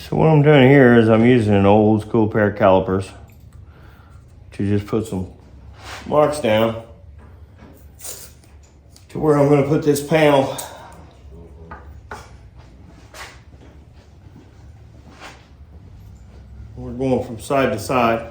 So what I'm doing here is I'm using an old school pair of calipers to just put some marks down to where I'm going to put this panel. We're going from side to side.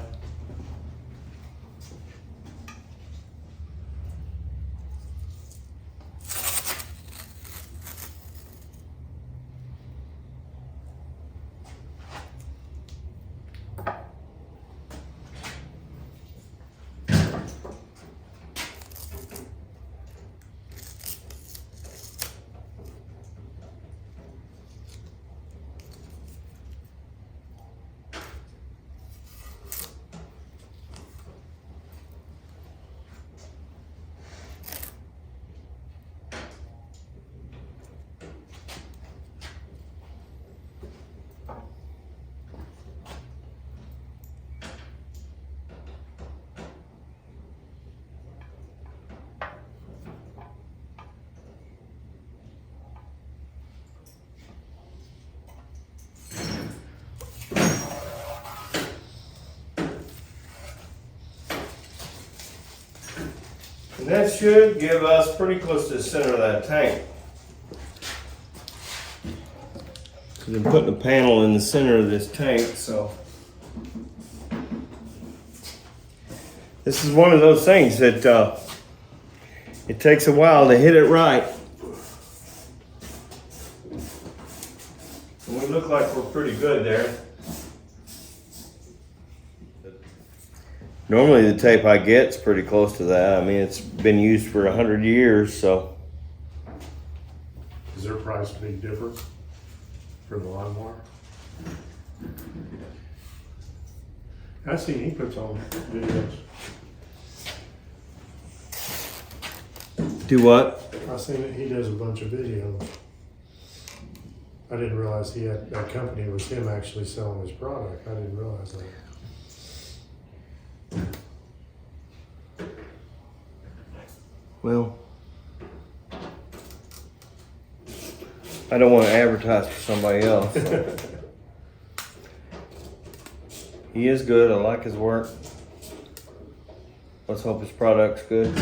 And that should give us pretty close to the center of that tank. Because I'm putting a panel in the center of this tank, so. This is one of those things that it takes a while to hit it right. And we look like we're pretty good there. Normally the tape I get is pretty close to that. I mean, it's been used for 100 years, so. Is there a price big difference for the line wire? I see he puts on videos. Do what? I seen that he does a bunch of videos. I didn't realize he had, that company was him actually selling his product. I didn't realize that. Well, I don't want to advertise for somebody else. So. He is good. I like his work. Let's hope his product's good.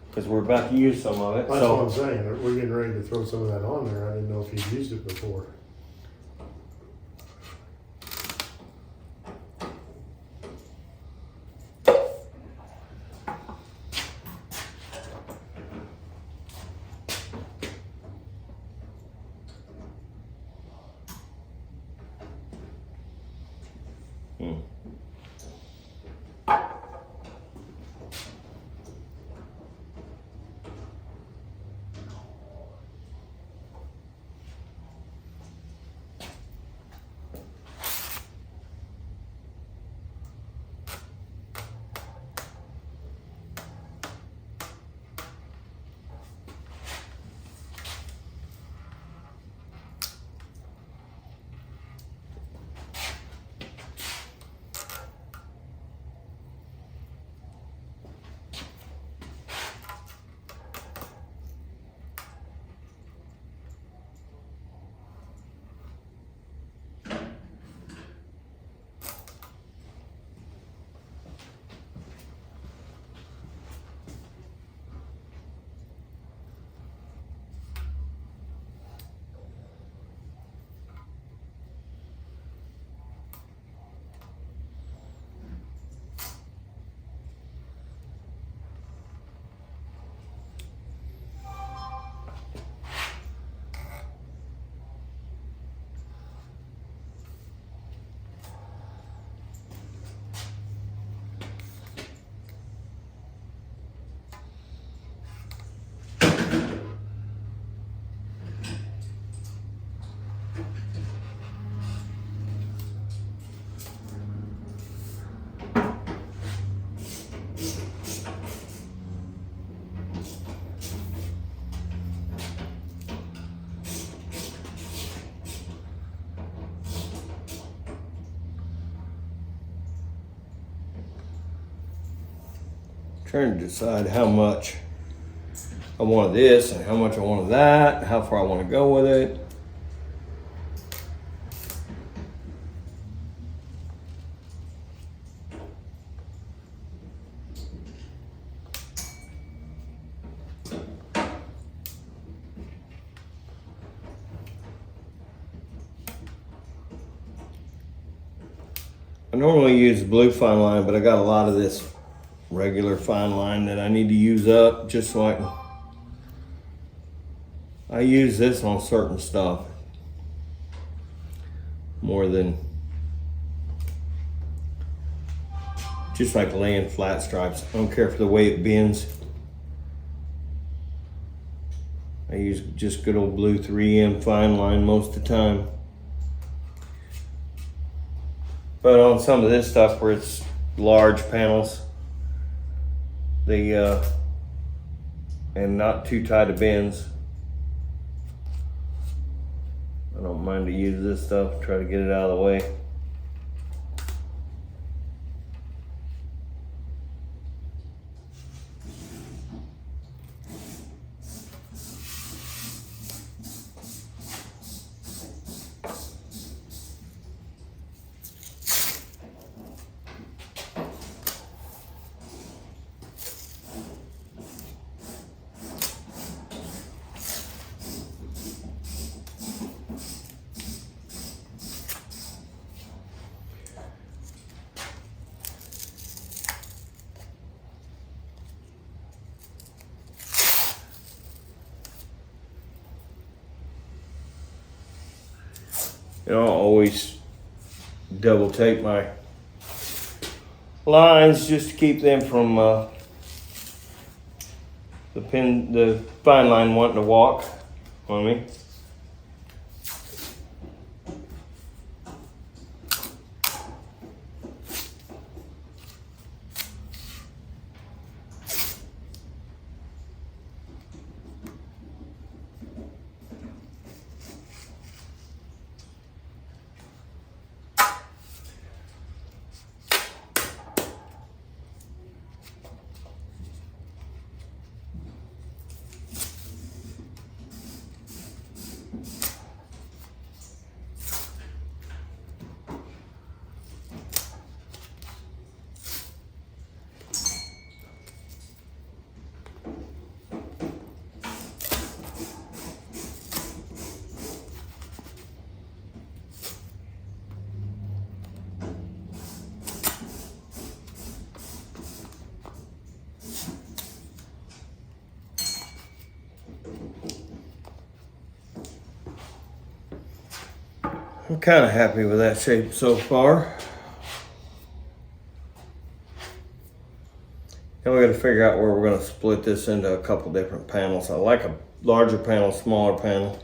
Because we're about to use some of it. That's what I'm saying. We're getting ready to throw some of that on there. I didn't know if he'd used it before. Trying to decide how much I wanted this and how much I wanted that, how far I want to go with it. normally use blue fine line, but I got a lot of this regular fine line that I need to use up just so I use this on certain stuff more than just like laying flat stripes. I don't care for the way it bends. I use just good old blue 3M fine line most of the time. But on some of this stuff where it's large panels, and not too tight of bends, I don't mind to use this stuff, try to get it out of the way. You know, I always double tape my lines just to keep them from the fine line wanting to walk on me. I'm kind of happy with that shape so far. Now we got to figure out where we're going to split this into a couple different panels. I like a larger panel, smaller panel.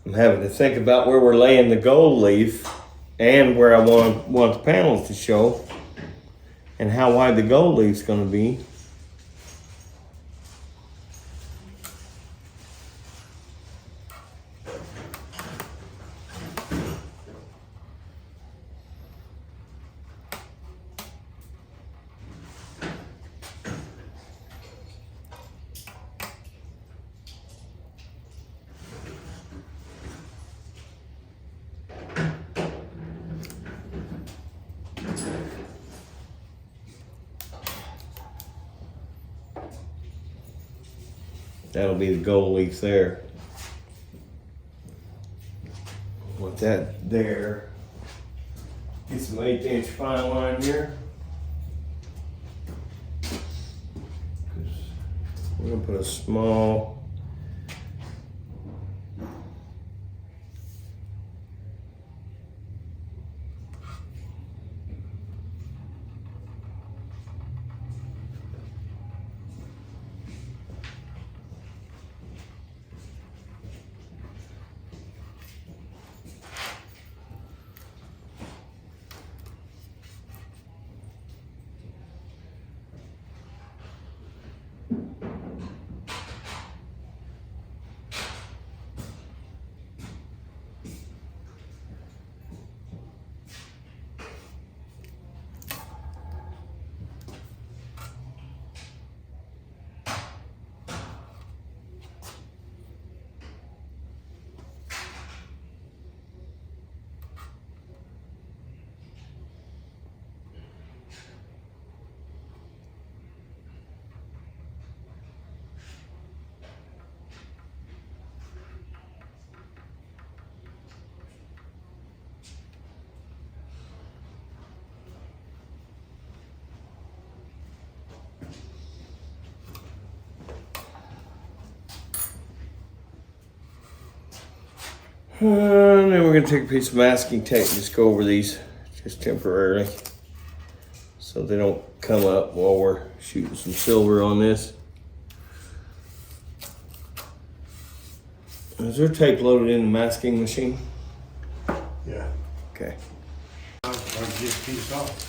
I'm having to think about where we're laying the gold leaf and where I want the panels to show and how wide the gold leaf's going to be. That'll be the gold leaf there. With that there, get some 1/8" fine line here. We're gonna put a small And then we're gonna take a piece of masking tape and just go over these just temporarily so they don't come up while we're shooting some silver on this. Is there tape loaded in the masking machine? Yeah. Okay. I'll get a piece off.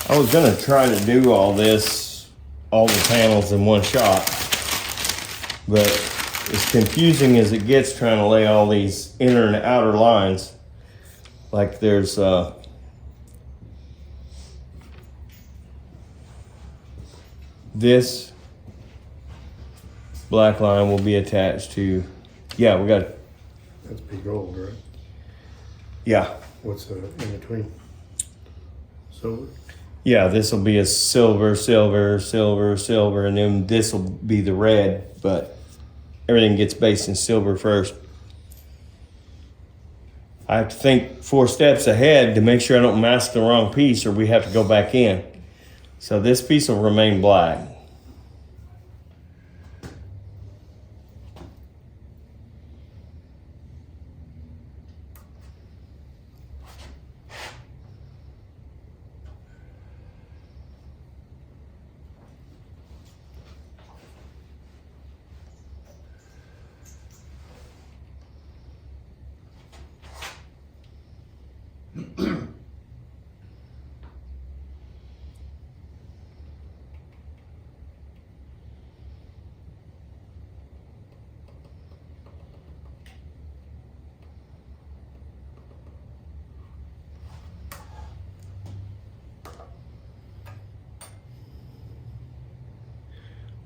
I was gonna try to do all the panels in one shot, but as confusing as it gets trying to lay all these inner and outer lines, like there's this black line will be attached to, yeah, we got, That's be gold, right? yeah. What's in between? Silver? Yeah, this will be a silver, silver, silver, silver, and then this will be the red, but everything gets based in silver first. I have to think 4 steps ahead to make sure I don't mask the wrong piece or we have to go back in. So this piece will remain black.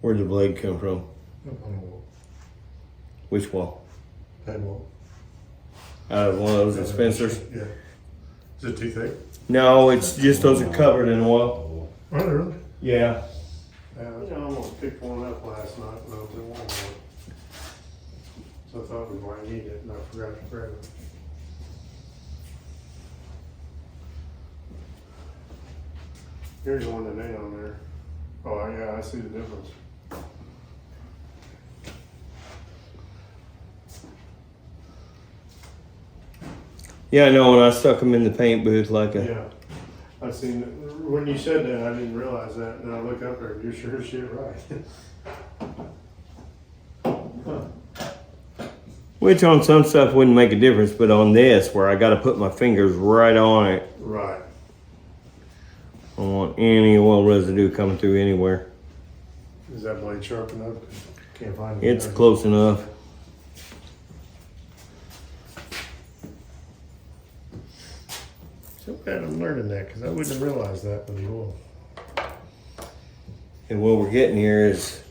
Where'd the blade come from? On the wall. Which wall? Head wall. Out of one of those at Spencer's? Yeah. Is it too thick? No, it's just those are covered in oil. Oh, really? Yeah. Yeah, I almost picked one up last night when I was in Walmart. So I thought we might need it and I forgot to grab it. Here's the one that ain't on there. Oh, yeah, I see the difference. Yeah, I know when I stuck them in the paint booth like a, Yeah. I seen, when you said that, I didn't realize that. And I look up there, you're sure as shit right. which on some stuff wouldn't make a difference, but on this where I got to put my fingers right on it, Right. I don't want any oil residue coming through anywhere. Is that blade sharp enough? Can't find it. It's close enough. So glad I'm learning that because I wouldn't have realized that with the oil. And what we're getting here is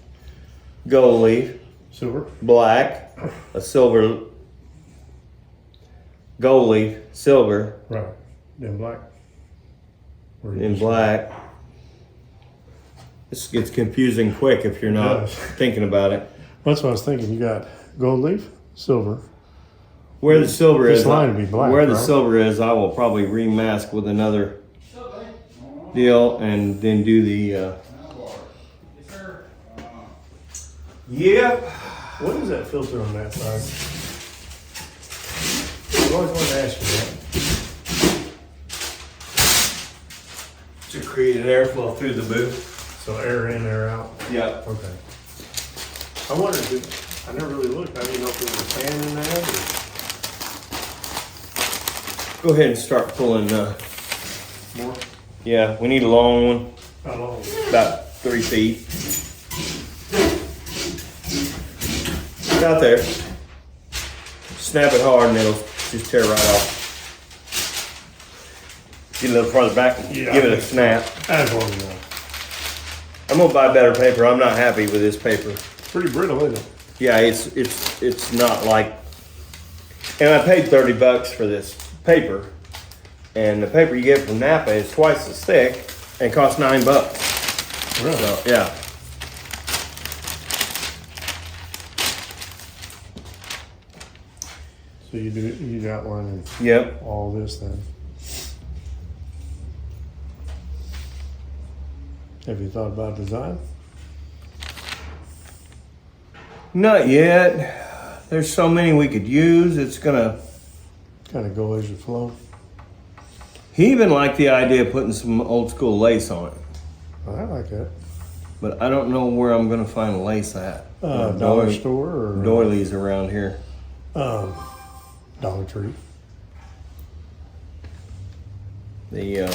gold leaf, Silver? black, a silver, gold leaf, silver, Right. Then black? Or you and just- black. This gets confusing quick if you're not does. thinking about it. That's what I was thinking. You got gold leaf, silver. Where the silver This is, line would be black, where the right? silver is, I will probably remask with another deal and then do the. Yep. What is that filter on that side? I always wanted to ask you that. To create an airflow through the booth. So air in, air out. Yep. Okay. I wondered, I never really looked. I didn't know if there was a fan in that Go ahead and start pulling. or more. Yeah, we need a long one, How long? about 3 feet. Get out there. Snap it hard and it'll just tear right off. Get a little farther back and Yeah, give I it a think so. snap. That's long enough. I'm gonna buy better paper. I'm not happy with this paper. It's pretty brittle, isn't it? Yeah, it's not like, and I paid $30 for this paper, and the paper you get from Napa is twice as thick and costs $9. Really? So yeah, So you outline yep. all this then. Have you thought about design? Not yet. There's so many we could use. It's gonna. Kind of go as you flow. He even liked the idea of putting some old school lace on it, I like that. but I don't know where I'm gonna find lace at. Dollar store or doilies around here. Dollar Tree. The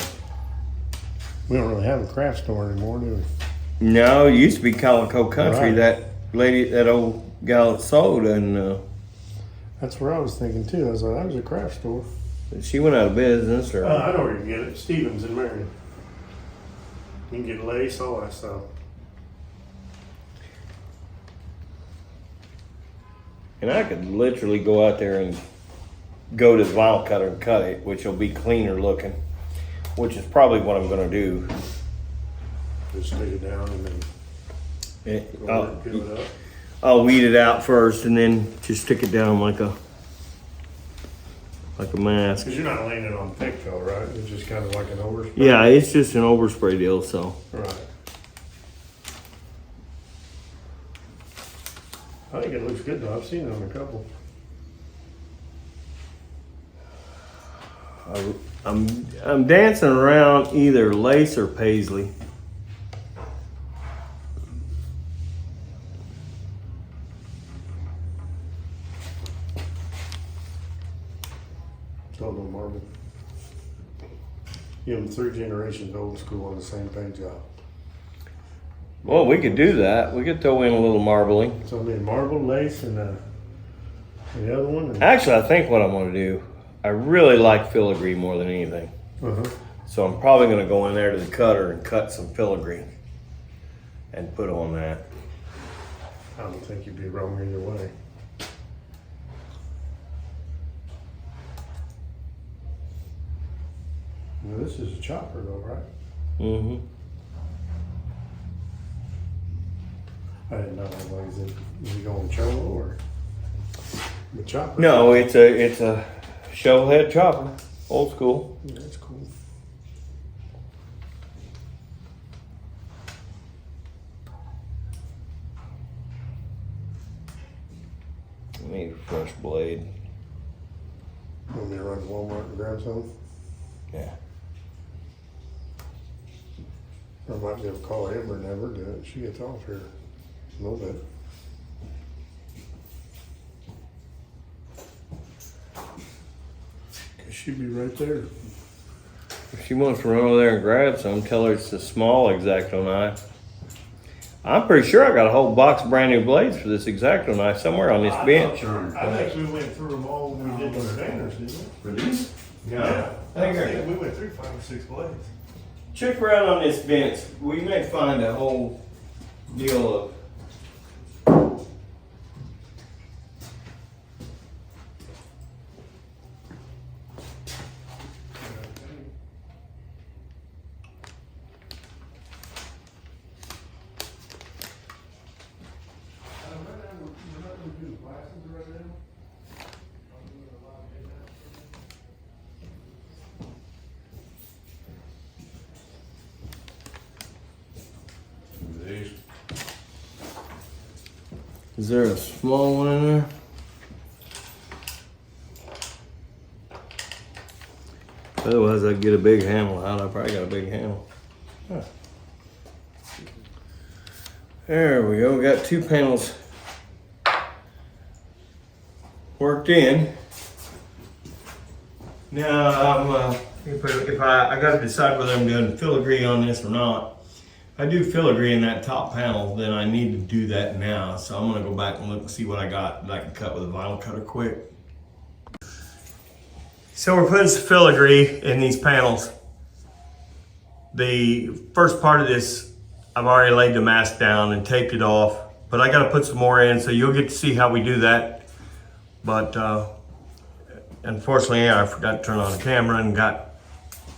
We don't really have a craft store anymore, do we? no, it used to be Calico Country. Right. That lady, that old gal that sold, and That's where I was thinking too. I was like, that was a craft store. she went out of business. Or I know where you can get it. Stevens in Marion. You can get lace, all that stuff. and I could literally go out there and go to the vinyl cutter and cut it, which will be cleaner looking. Which is probably what I'm gonna do. Just take it down and then go over and peel it up. I'll weed it out first and then just stick it down like a mask. Because you're not laying it on thick though, right? It's just kind of like an overspray. Yeah, it's just an overspray deal, so. Right. I think it looks good though. I've seen it on a couple. I'm dancing around either lace or paisley. It's all no marble. You know, 3 generations old school on the same paint job. Well, we could do that. We could throw in a little marbling. So it'll be marble, lace, and the other one. And, Actually, I think what I'm gonna do, I really like filigree more than anything. uh-huh. So I'm probably gonna go in there to the cutter and cut some filigree and put on that. I don't think you'd be wrong either way. Now, this is a chopper though, right? Mm-hmm. I didn't know. Like, is it going cholo or the chopper? No, it's a shovel head chopper, old school. Yeah, that's cool. I need a fresh blade. Want me to run to Walmart and grab some? Yeah. I might be able to call Amber and have her do it. She gets off here a little bit. She'd be right there. If she wants to run over there and grab some, tell her it's a small X-Acto knife. I'm pretty sure I got a whole box of brand new blades for this X-Acto knife somewhere on this bench. I think we went through them all when we did the banners, didn't we? For these? Yeah. I think we went through 5 or 6 blades. Check around on this bench. We may find a whole deal of. These. Is there a small one in there? Otherwise, I'd get a big handle out. I probably got a big handle. Huh. There we go. We got 2 panels worked in. Now, if I got to decide whether I'm doing filigree on this or not. If I do filigree in that top panel, then I need to do that now. So I'm gonna go back and look and see what I got that I can cut with a vinyl cutter quick. So we're putting some filigree in these panels. The first part of this, I've already laid the mask down and taped it off, but I gotta put some more in, so you'll get to see how we do that. But unfortunately, I forgot to turn on the camera and got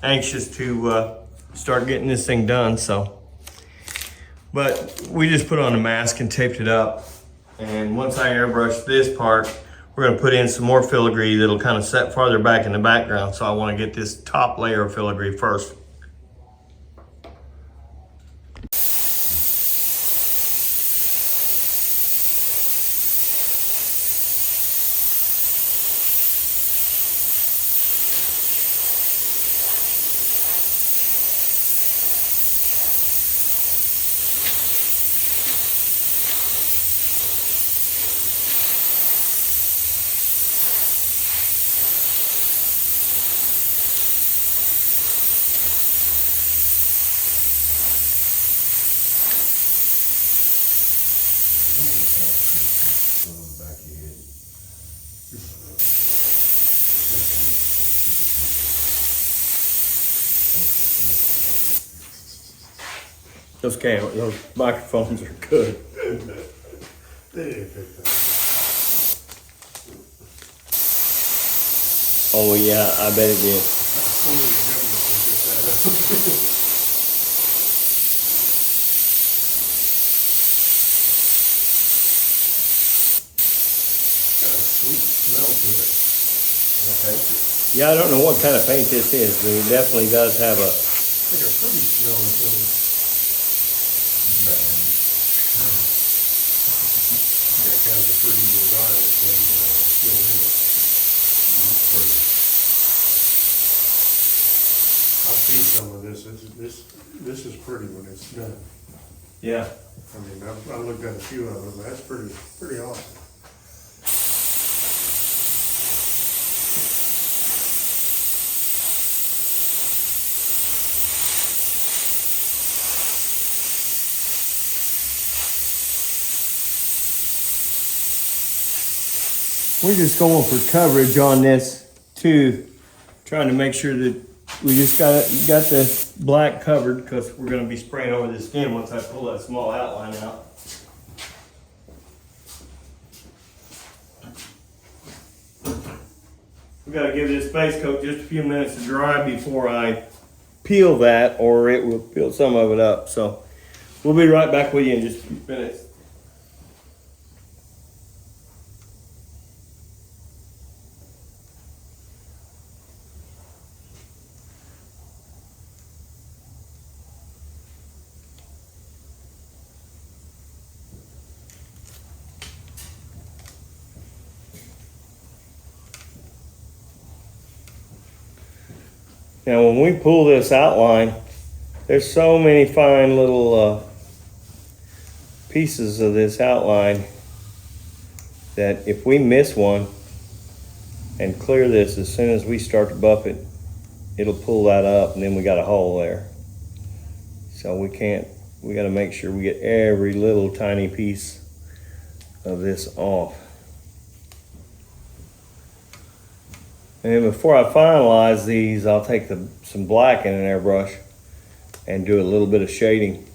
anxious to start getting this thing done, so. But we just put on the mask and taped it up. And once I airbrush this part, we're gonna put in some more filigree that'll kind of set farther back in the background. So I wanna get this top layer of filigree first. Back of your head. Those microphones are good. They didn't pick that up. Oh yeah, I bet it did. Only the government can pick that up. Got a sweet smell to it. Okay. Yeah, I don't know what kind of paint this is, but it definitely does have a. It's like a fruity smell or something. That kind of a fruity design or something. Feel in it. I've seen some of this. This is pretty when it's done. Yeah. I mean, I looked at a few of them. That's pretty awesome. We're just going for coverage on this too, trying to make sure that we just got the black covered because we're going to be spraying over the skin once I pull that small outline out. We got to give this base coat just a few minutes to dry before I peel that, or it will peel some of it up. So we'll be right back with you in just a few minutes. Now when we pull this outline, there's so many fine little pieces of this outline that if we miss one and clear this as soon as we start to buff it, it'll pull that up and then we got a hole there. So we got to make sure we get every little tiny piece of this off. And before I finalize these, I'll take some black in an airbrush and do a little bit of shading.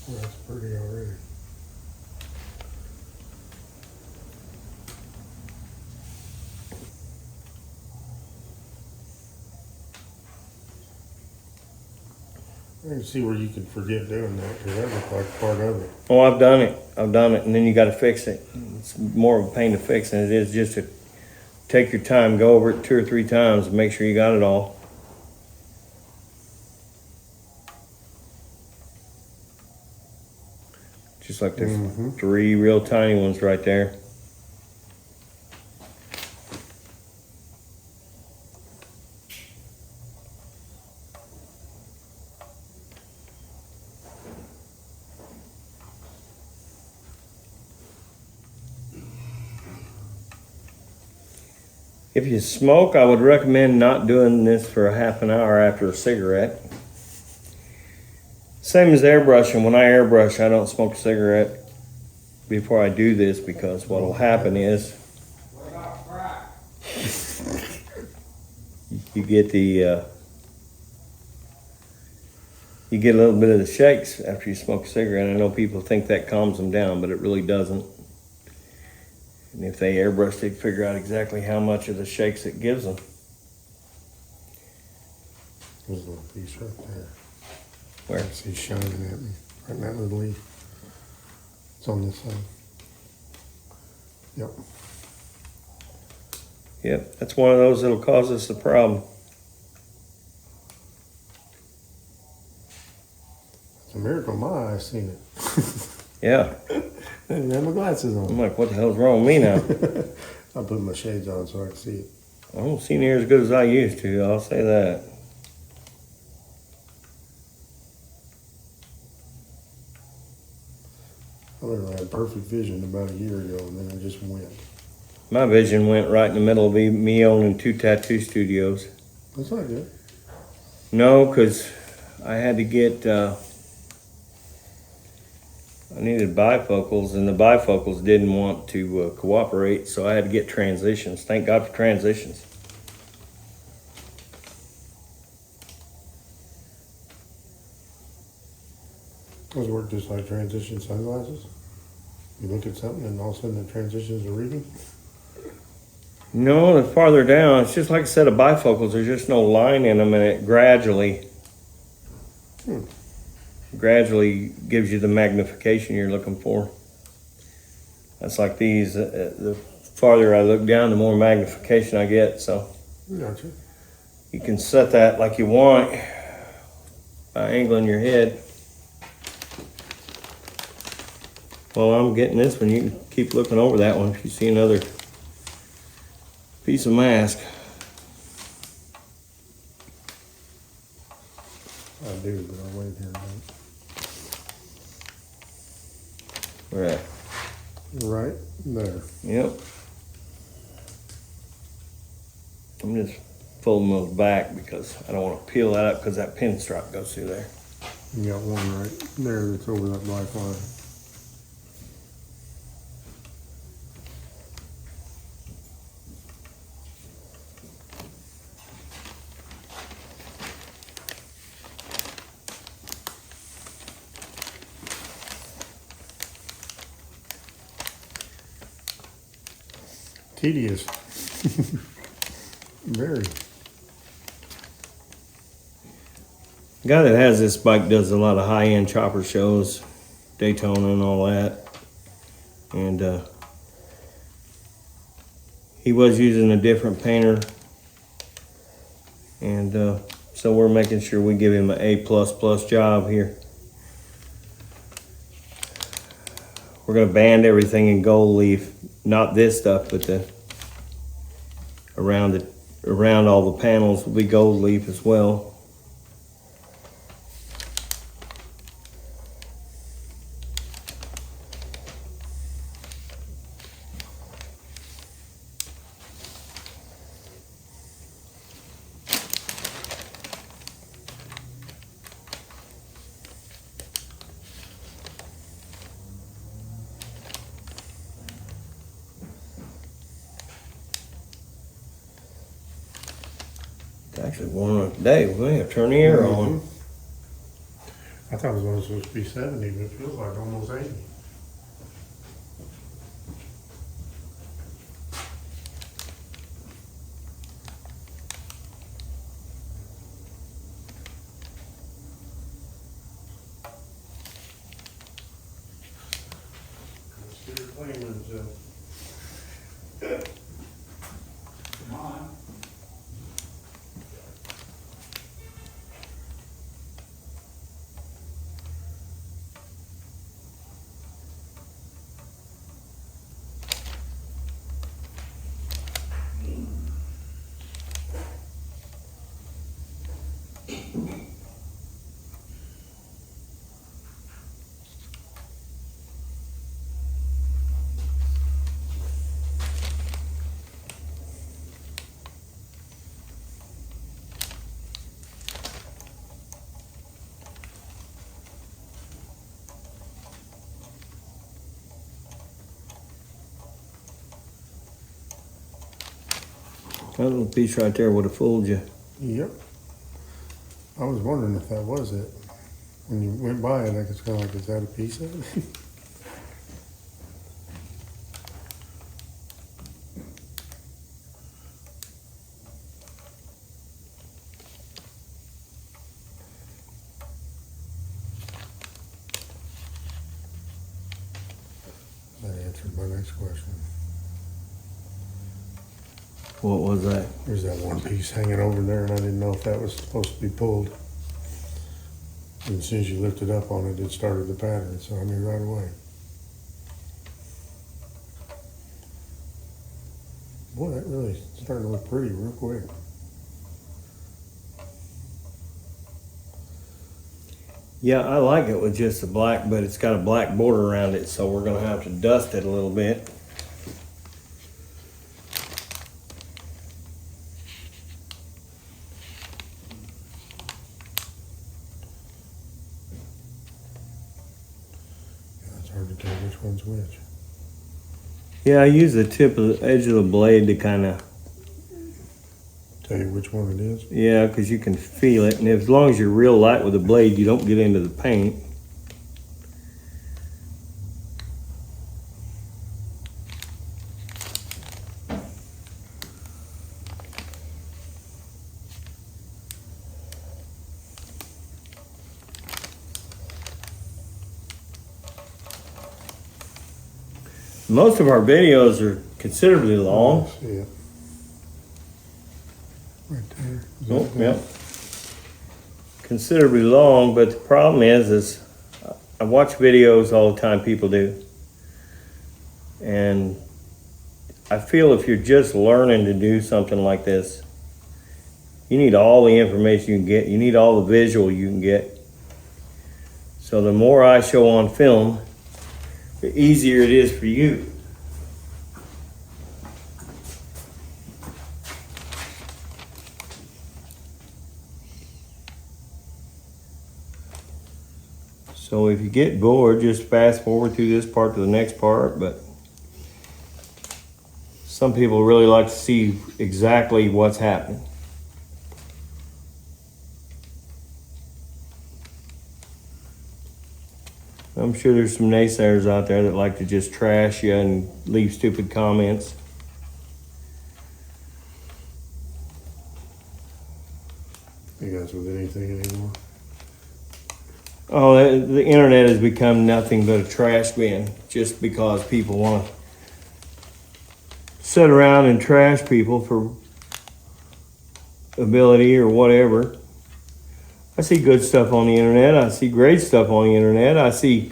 Oh, that's pretty already. I can see where you could forget doing that because that looked like part of it. Oh, I've done it, and then you got to fix it. It's more of a pain to fix than it is just to take your time, go over it 2 or 3 times and make sure you got it all. Just like the 3 real tiny ones right there. If you smoke, I would recommend not doing this for a half an hour after a cigarette. Same as airbrushing. When I airbrush, I don't smoke a cigarette before I do this because what will happen is you get a little bit of the shakes after you smoke a cigarette. I know people think that calms them down, but it really doesn't. And if they airbrush, they'd figure out exactly how much of the shakes it gives them. There's a little piece right there. Where? He's shining at me. Right in that little leaf. It's on this side. Yep. Yep, that's one of those that'll cause us a problem. It's a miracle my eyes seen it. Yeah. I didn't have my glasses on. I'm like, what the hell's wrong with me now? I put my shades on so I can see it. I don't see near as good as I used to, I'll say that. I literally had perfect vision about a year ago and then it just went. My vision went right in the middle of me owning 2 tattoo studios. That's not good. No, because I had to get, I needed bifocals, and the bifocals didn't want to cooperate, so I had to get transitions. Thank God for transitions. Those work just like transition sunglasses. You look at something and all of a sudden the transitions are reading. No, the farther down, it's just like a set of bifocals. There's just no line in them, and it gradually gives you the magnification you're looking for. That's like these. The farther I look down, the more magnification I get. So Gotcha. you can set that like you want by angling your head. Well, I'm getting this one. You can keep looking over that one if you see another piece of mask. I do, but I'll wait here a minute. Right. Right there. Yep. I'm just folding those back because I don't want to peel that up because that pinstripe goes through there. You got one right there that's over that black line. Tedious. Very. The guy that has this bike does a lot of high-end chopper shows, Daytona and all that. And he was using a different painter. And so we're making sure we give him an A++ job here. We're gonna band everything in gold leaf, not this stuff, but the around all the panels will be gold leaf as well. It's actually warm up today. We may have to turn the air on. I thought it was only supposed to be 70, but it feels like almost 80. Still cleaning, so. Come on. That little piece right there would have fooled you. Yep. I was wondering if that was it. When you went by it, it's kind of like, is that a piece of it? That answered my next question. What was that? There's that one piece hanging over there, and I didn't know if that was supposed to be pulled. And as soon as you lifted up on it, it started the pattern, so I knew right away. Boy, that really starting to look pretty real quick. Yeah, I like it with just the black, but it's got a black border around it, so we're gonna have to dust it a little bit. tell which one's which. Yeah, I use the tip of the edge of the blade to kind of, Tell you which one it is. yeah, because you can feel it. And as long as you're real light with the blade, you don't get into the paint. Most of our videos are considerably long. Yeah. Right there. Oh, yeah. Considerably long, but the problem is I watch videos all the time, people do. And I feel if you're just learning to do something like this, you need all the information you can get. You need all the visual you can get. So the more I show on film, the easier it is for you. So if you get bored, just fast forward through this part to the next part, but some people really like to see exactly what's happening. I'm sure there's some naysayers out there that like to just trash you and leave stupid comments. You guys with anything anymore? Oh, the internet has become nothing but a trash bin just because people want to sit around and trash people for ability or whatever. I see good stuff on the internet. I see great stuff on the internet. I see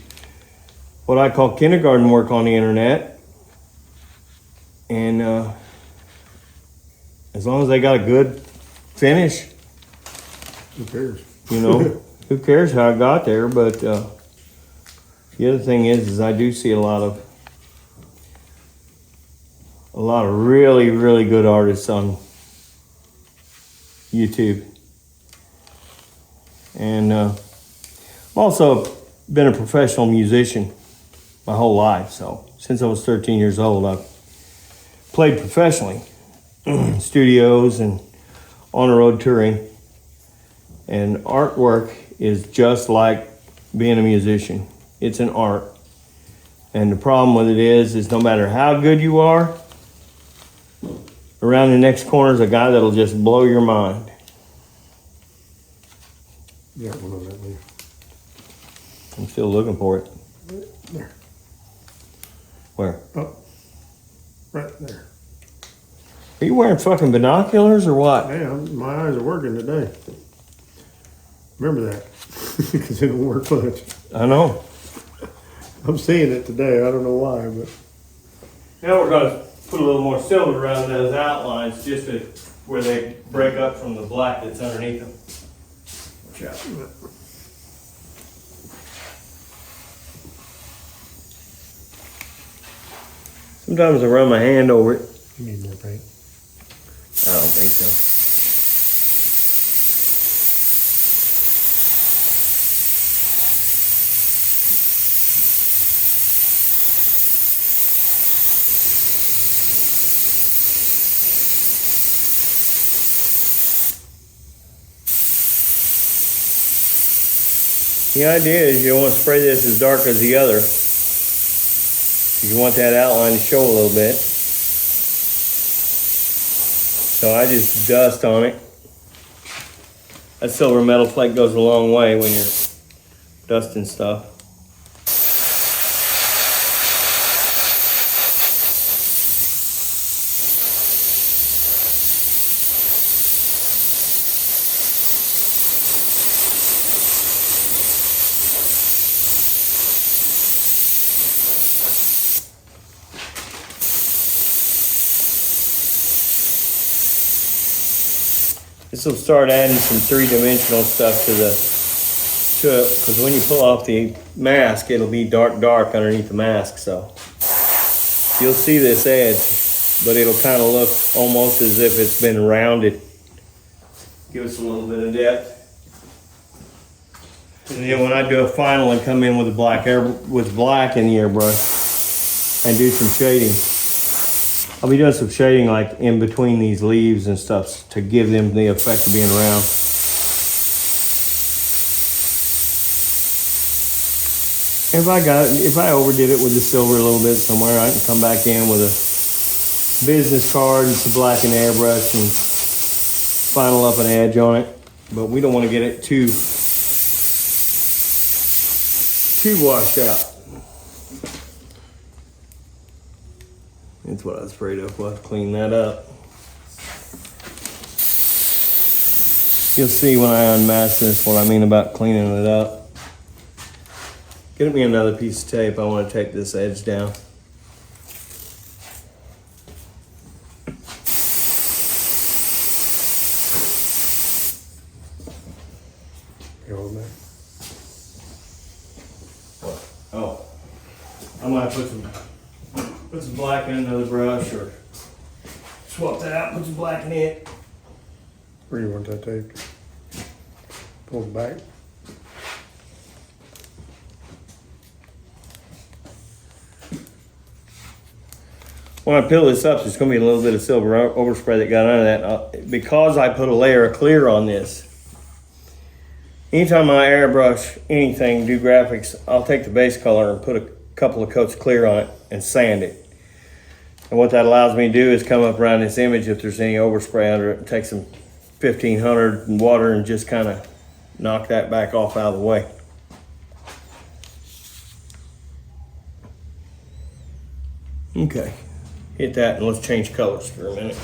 what I call kindergarten work on the internet. And as long as they got a good finish, Who cares? you know, who cares how I got there? But the other thing is I do see a lot of really, really good artists on YouTube. And I've also been a professional musician my whole life. So since I was 13 years old, I've played professionally in studios and on the road touring. And artwork is just like being a musician. It's an art. And the problem with it is no matter how good you are, around the next corner is a guy that'll just blow your mind. Yeah, one of that leaf. I'm still looking for it. There. Where? Oh. Right there. Are you wearing fucking binoculars or what? Hey, my eyes are working today. Remember that. Because it don't work much. I know. I'm seeing it today. I don't know why, but Now we're going to put a little more silver around those outlines just to where they break up from the black that's underneath them. Watch out. Sometimes I run my hand over it. you need more paint. I don't think so. The idea is you don't want to spray this as dark as the other. You want that outline to show a little bit. So I just dust on it. That silver metal flake goes a long way when you're dusting stuff. This will start adding some three-dimensional stuff to it, because when you pull off the mask, it'll be dark underneath the mask. So you'll see this edge, but it'll kind of look almost as if it's been rounded. Give us a little bit of depth. And then when I do a final and come in with black in the airbrush and do some shading, I'll be doing some shading like in between these leaves and stuff to give them the effect of being round. If I overdid it with the silver a little bit somewhere, I can come back in with a business card and some black and airbrush and final up an edge on it. But we don't want to get it too washed out. That's what I was afraid of. We'll have to clean that up. You'll see when I unmask this what I mean about cleaning it up. Get me another piece of tape. I want to take this edge down. You hold that? What? Oh. I might put some black in another brush or swap that out, put some black in it. Where you want that tape? Pull it back. When I peel this up, there's going to be a little bit of silver overspray that got under that. Because I put a layer of clear on this, anytime I airbrush anything, do graphics, I'll take the base color and put a couple of coats of clear on it and sand it. And what that allows me to do is come up around this image if there's any overspray under it and take some 1500 in water and just kind of knock that back off out of the way. Okay, hit that and let's change colors for a minute.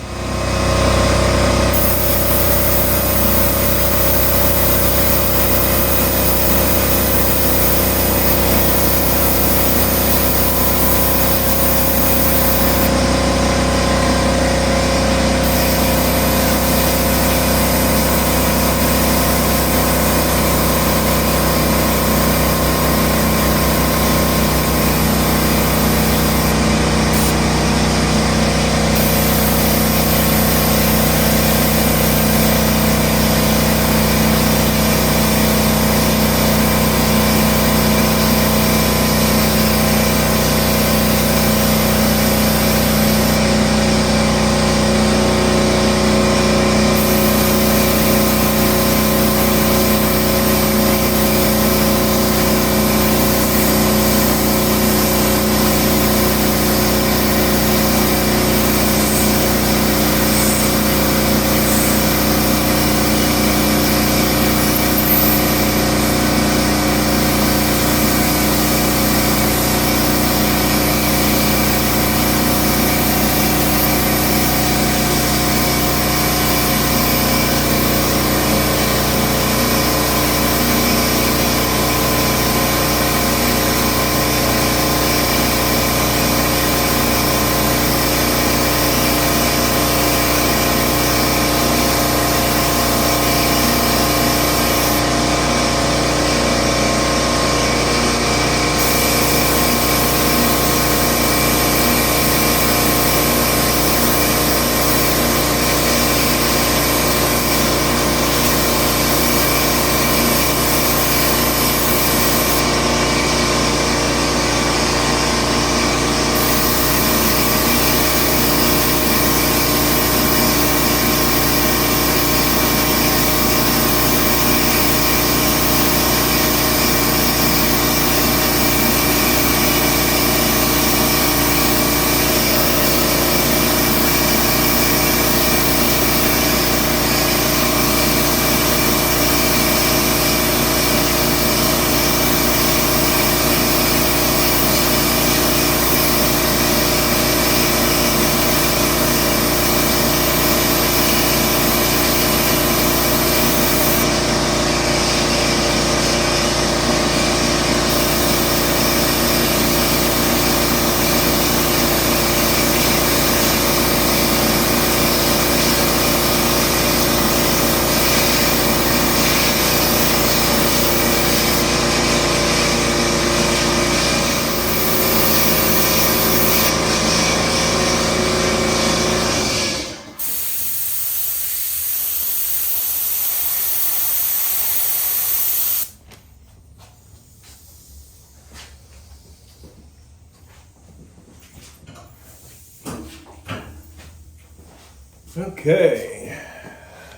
Okay,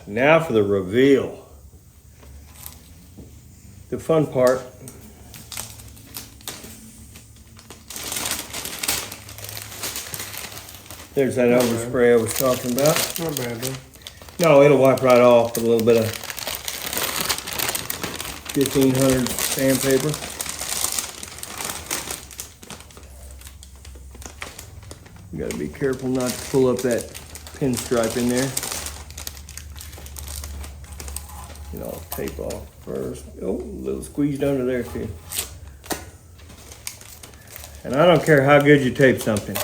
now for the reveal. The fun part. There's that overspray I was talking about. Not bad, though. No, it'll wipe right off with a little bit of 1500 sandpaper. You gotta be careful not to pull up that pinstripe in there. Get all the tape off first. Oh, a little squeezed under there too. And I don't care how good you tape something.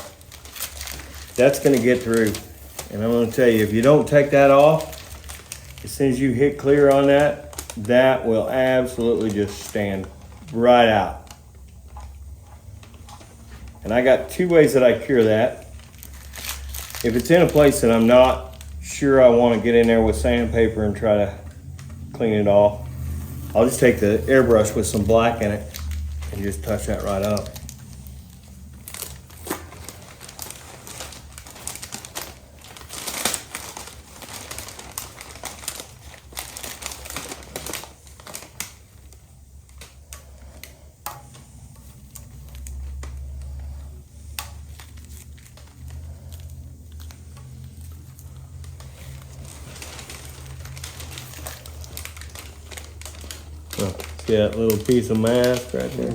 That's gonna get through. And I'm gonna tell you, if you don't take that off, as soon as you hit clear on that, that will absolutely just stand right out. And I got two ways that I cure that. If it's in a place that I'm not sure I want to get in there with sandpaper and try to clean it off, I'll just take the airbrush with some black in it and just touch that right up. See that little piece of mask right there?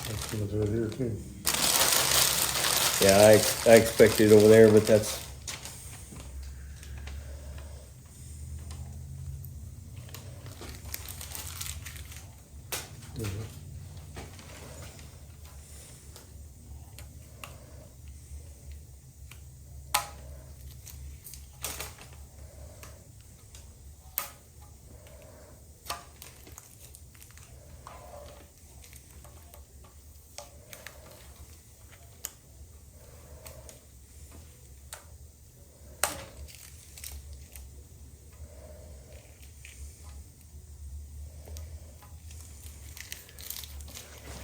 That's gonna do it here too. Yeah, I expected it over there, but that's...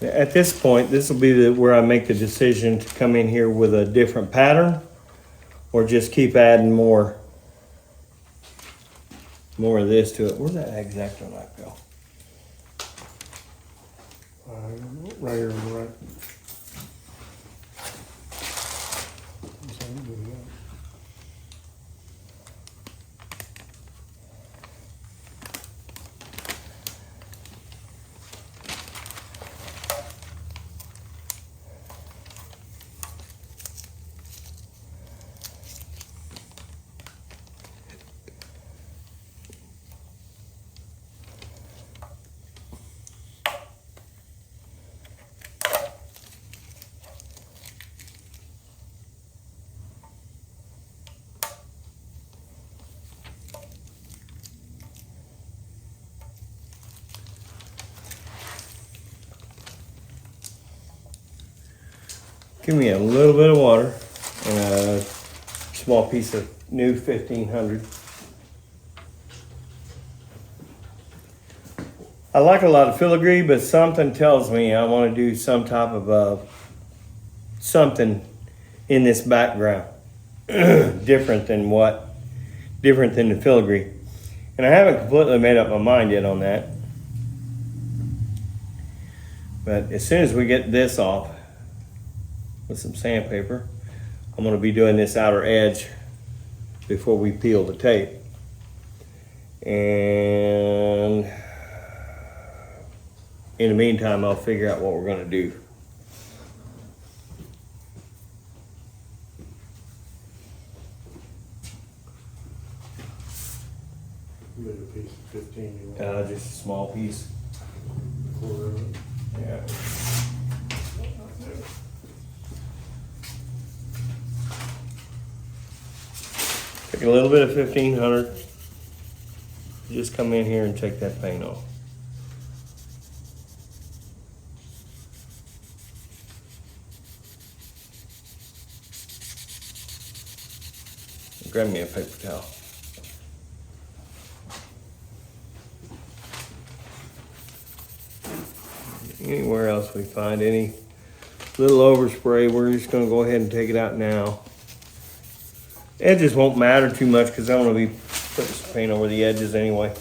At this point, this will be where I make the decision to come in here with a different pattern or just keep adding more of this to it. Where'd that X-Acto knife go? Right here on the right. So I'm good with that. Give me a little bit of water and a small piece of new 1500. I like a lot of filigree, but something tells me I want to do some type of something in this background different than the filigree. And I haven't completely made up my mind yet on that. But as soon as we get this off with some sandpaper, I'm going to be doing this outer edge before we peel the tape. And in the meantime, I'll figure out what we're going to do. You got a piece of 15 you want. Just a small piece. Quarter of it. Yeah. Take a little bit of 1500. Just come in here and take that paint off. Grab me a paper towel. Anywhere else we find any Little overspray. We're just gonna go ahead and take it out now. Edges won't matter too much because I want to be putting some paint over the edges anyway.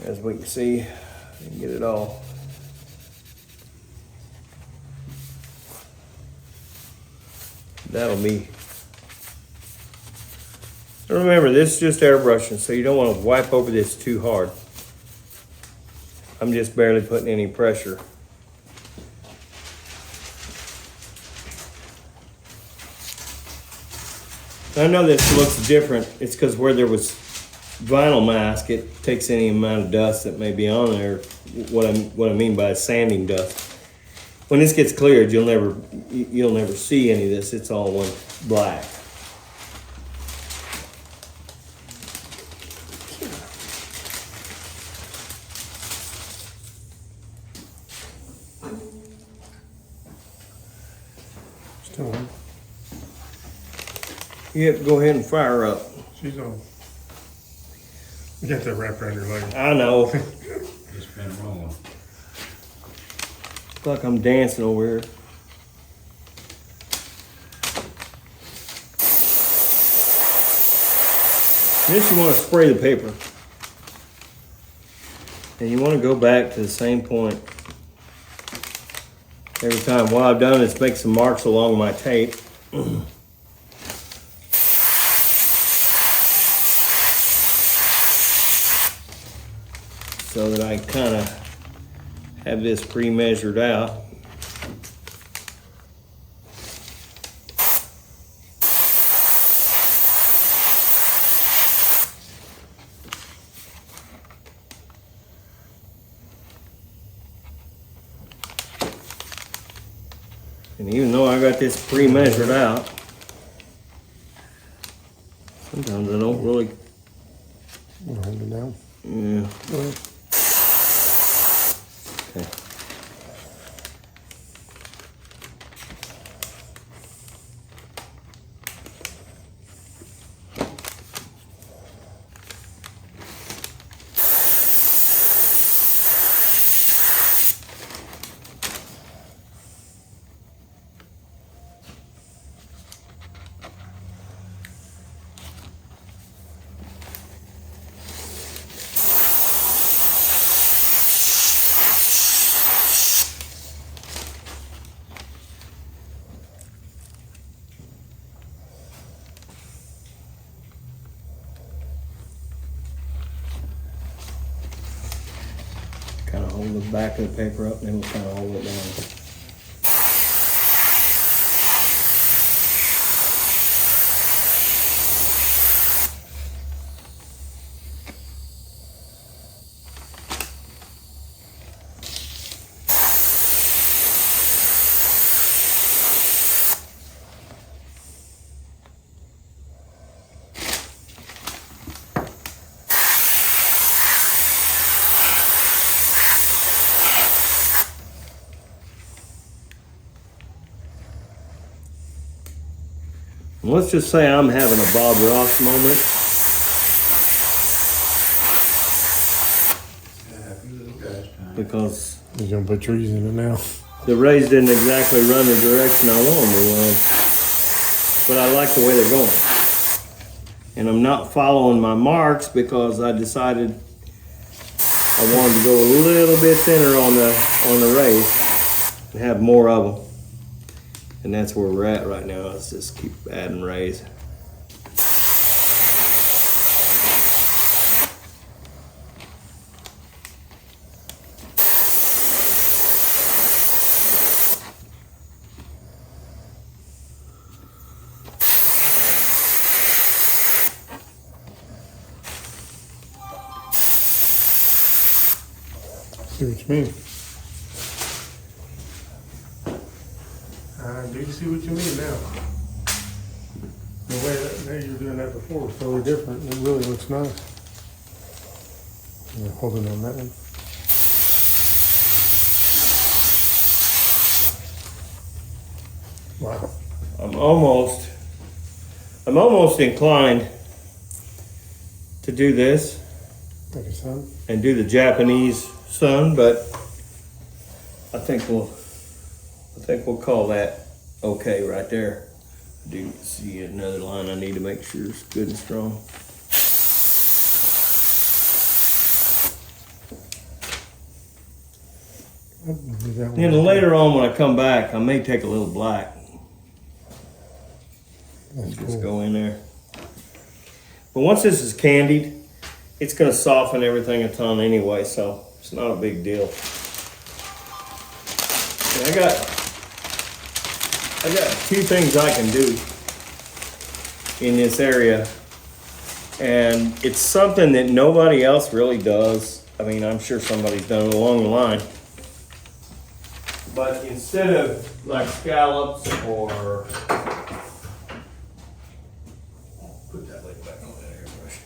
As we can see, I can get it all. That'll be. Remember, this is just airbrushing, so you don't want to wipe over this too hard. I'm just barely putting any pressure. I know this looks different. It's because where there was vinyl mask, it takes any amount of dust that may be on there. What I mean by sanding dust. When this gets cleared, you'll never see any of this. It's all one black. Still on. Yep, go ahead and fire up. She's on. You got that wrapped around your leg. I know. It's been rolling. It's like I'm dancing over here. Next you want to spray the paper. And you want to go back to the same point every time. What I've done is make some marks along my tape. So that I kind of have this pre-measured out. And even though I got this pre-measured out, sometimes I don't really. Hold it down. Yeah. Go ahead. Okay. Kind of hold the back of the paper up and then we'll kind of hold it down. Let's just say I'm having a Bob Ross moment. Happy little guy's time. Because He's gonna put trees in it now. the rays didn't exactly run the direction I want them to run. But I like the way they're going. And I'm not following my marks because I decided I wanted to go a little bit thinner on the rays and have more of them. And that's where we're at right now. Let's just keep adding rays. See what you mean? I do see what you mean now. The way that you were doing that before was totally different. It really looks nice. Yeah, holding on that one. Wow. I'm almost inclined to do this Like a sun. and do the Japanese sun, but I think we'll I think we'll call that okay right there. I do see another line I need to make sure it's good and strong. Then later on when I come back, I may take a little black. That's Just cool. go in there. But once this is candied, it's gonna soften everything a ton anyway, so it's not a big deal. And I got two things I can do in this area, and it's something that nobody else really does. I mean, I'm sure somebody's done it along the line. But instead of like scallops or put that lid back on that airbrush.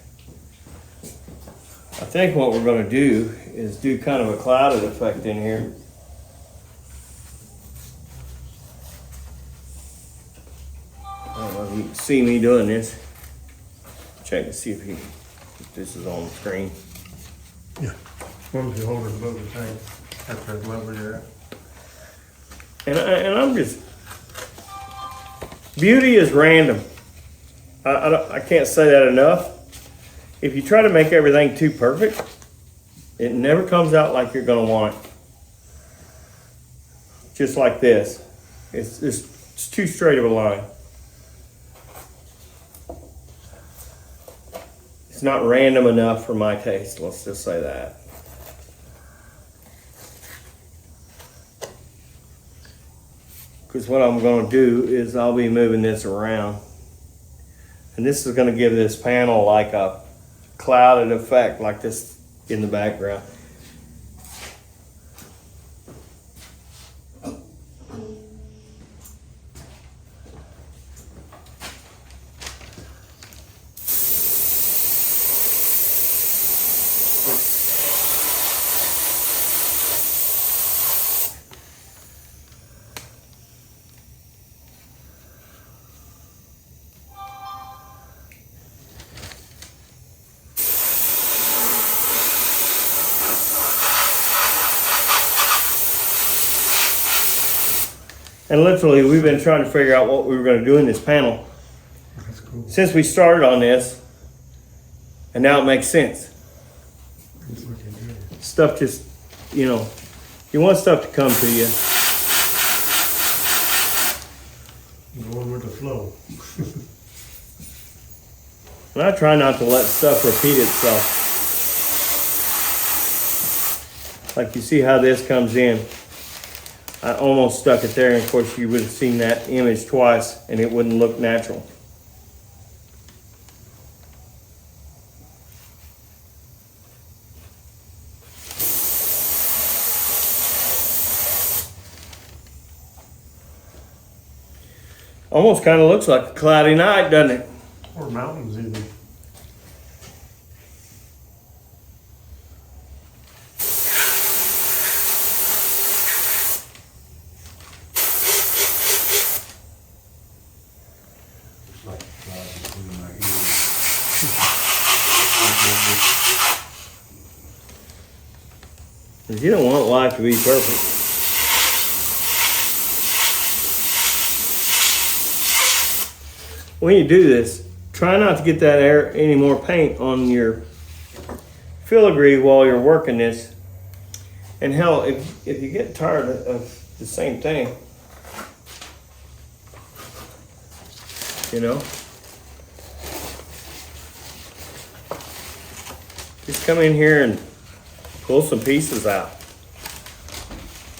I think what we're gonna do is do kind of a clouded effect in here. I don't know if you can see me doing this. Check to see if this is on the screen. Yeah. As long as you hold it above the tank at that level you're at. And I'm just, beauty is random. I can't say that enough. If you try to make everything too perfect, it never comes out like you're gonna want it. Just like this. It's too straight of a line. It's not random enough for my taste, let's just say that. Because what I'm going to do is I'll be moving this around. And this is going to give this panel like a clouded effect like this in the background. And literally, we've been trying to figure out what we were going to do in this panel That's cool. since we started on this, and now it makes sense. It's looking good. Stuff just, you know, you want stuff to come to you. Going with the flow. And I try not to let stuff repeat itself. Like you see how this comes in. I almost stuck it there, and of course you would have seen that image twice and it wouldn't look natural. Almost kind of looks like a cloudy night, doesn't it? Or mountains even. It's like a cloud between my ears. Because you don't want life to be perfect. When you do this, try not to get that any more paint on your filigree while you're working this. And hell, if you get tired of the same thing, you know, just come in here and pull some pieces out.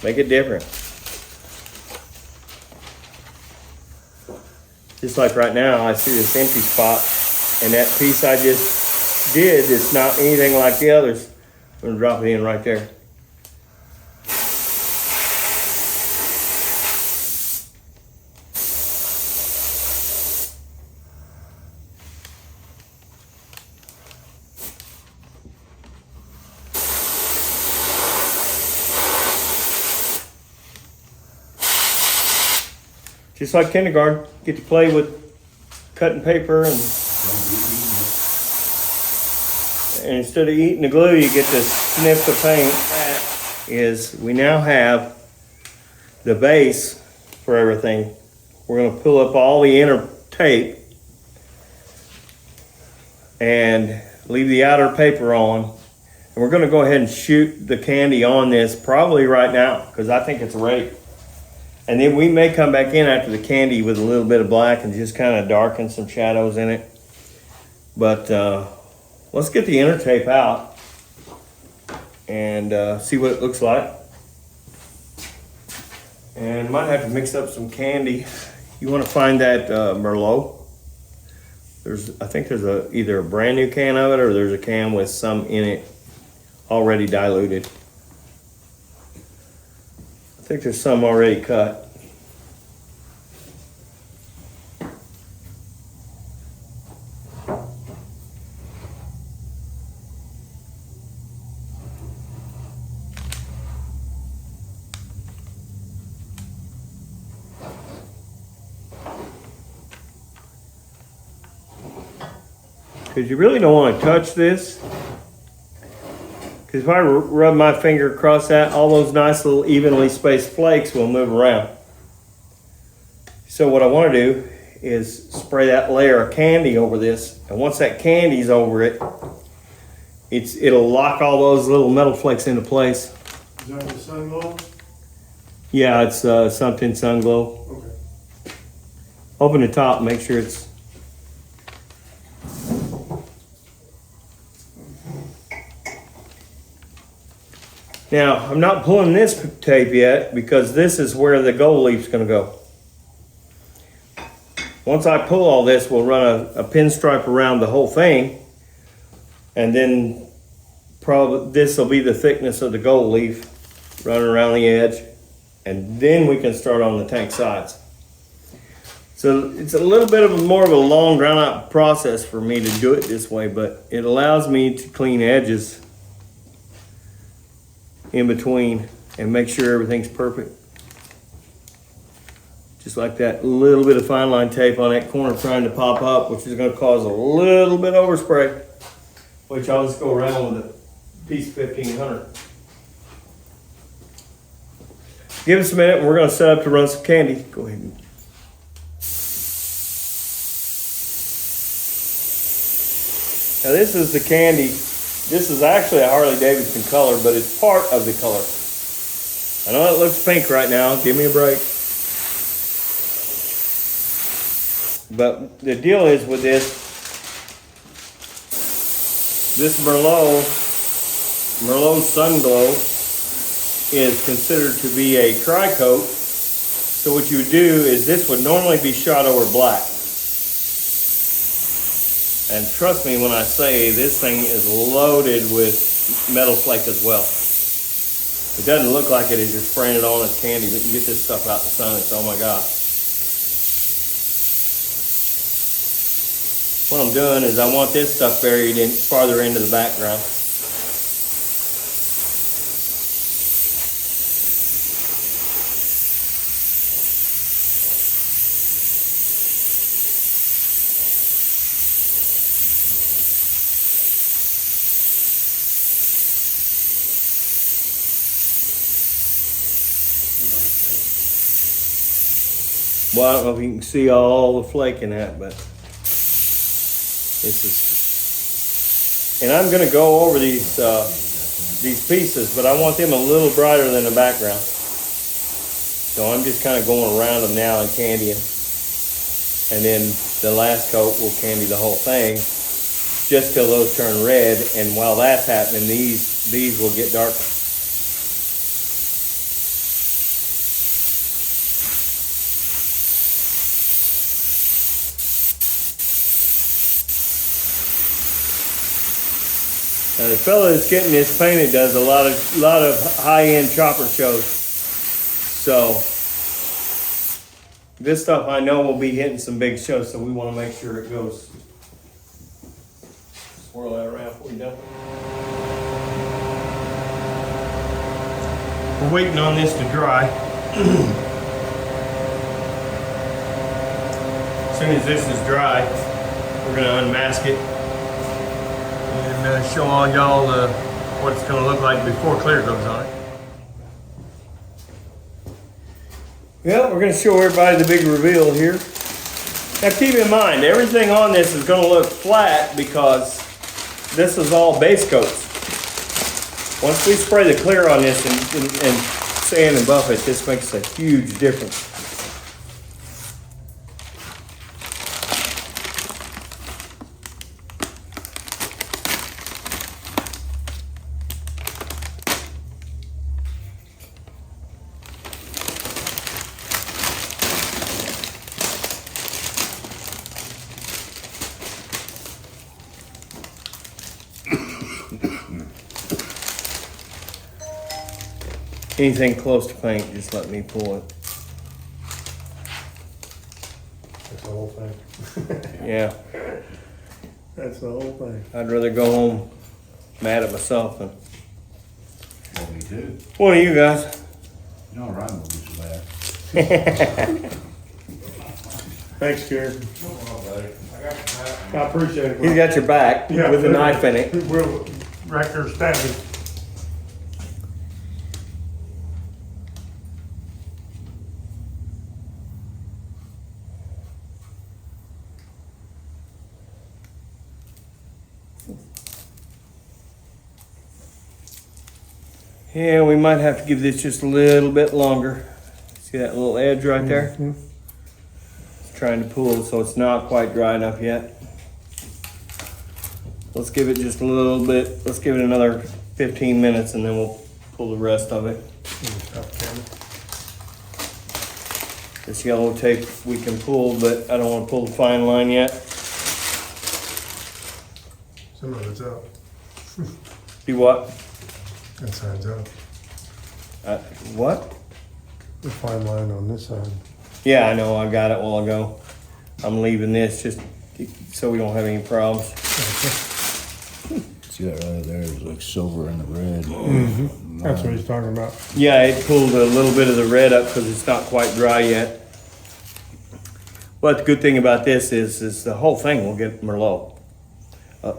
Make it different. Just like right now, I see this empty spot, and that piece I just did is not anything like the others. I'm gonna drop it in right there. Just like kindergarten, get to play with cutting paper, and instead of eating the glue, you get to sniff the paint. That is, we now have the base for everything. We're gonna pull up all the inner tape and leave the outer paper on. And we're gonna go ahead and shoot the candy on this probably right now, because I think it's ready. And then we may come back in after the candy with a little bit of black and just kind of darken some shadows in it. But let's get the inner tape out and see what it looks like. And might have to mix up some candy. You want to find that Merlot. I think there's either a brand new can of it or there's a can with some in it already diluted. I think there's some already cut. Because you really don't want to touch this. Because if I rub my finger across that, all those nice little evenly spaced flakes will move around. So what I want to do is spray that layer of candy over this. And once that candy's over it, it'll lock all those little metal flakes into place. Is that the sun glow? Yeah, it's something sun glow. Okay. Open the top, make sure it's... Now, I'm not pulling this tape yet because this is where the gold leaf's gonna go. Once I pull all this, we'll run a pinstripe around the whole thing, and then probably this will be the thickness of the gold leaf running around the edge, and then we can start on the tank sides. So it's a little bit of more of a long drawn out process for me to do it this way, but it allows me to clean edges in between and make sure everything's perfect. Just like that little bit of fine line tape on that corner trying to pop up, which is going to cause a little bit of overspray, which I'll just go around with a piece of 1500. Give us a minute and we're going to set up to run some candy. Go ahead. Now this is the candy. This is actually a Harley Davidson color, but it's part of the color. I know it looks pink right now. Give me a break. But the deal is with this Merlot Sun Glow is considered to be a tri-coat. So what you would do is this would normally be shot over black. And trust me when I say this thing is loaded with metal flake as well. It doesn't look like it as you're spraying it on as candy, but you get this stuff out in the sun, it's oh my God. What I'm doing is I want this stuff buried in farther into the background. Well, I don't know if you can see all the flake in that, but this is, and I'm gonna go over these pieces, but I want them a little brighter than the background. So I'm just kind of going around them now and candying. And then the last coat will candy the whole thing just till those turn red. And while that's happening, these will get darker. Now the fella that's getting this painted does a lot of high-end chopper shows. So this stuff I know will be hitting some big shows, so we want to make sure it goes. Swirl that around before you done. We're waiting on this to dry. As soon as this is dry, we're going to unmask it and show all y'all what it's going to look like before clear goes on it. Well, we're going to show everybody the big reveal here. Now keep in mind, everything on this is going to look flat because this is all base coats. Once we spray the clear on this and sand and buff it, this makes a huge difference. Anything close to paint, just let me pull it. That's the whole thing. Yeah, That's the whole thing. I'd rather go home mad at myself than Well, me too. one of you guys. You know, Ryan will be so bad. Thanks, Jared. I appreciate it. He's got your back Yeah. with a knife in it. We're right there standing. Yeah, we might have to give this just a little bit longer. See that little edge right there? It's trying to pull, so it's not quite dry enough yet. Let's give it just a little bit. Let's give it another 15 minutes and then we'll pull the rest of it. This yellow tape we can pull, but I don't want to pull the fine line yet. Some of it's out. Do what? That side's out. What? The fine line on this side. Yeah, I know. I got it a while ago. I'm leaving this just so we don't have any problems. See that right there? It's like silver and the red. That's what he's talking about. Yeah, it pulled a little bit of the red up because it's not quite dry yet. But the good thing about this is the whole thing will get Merlot.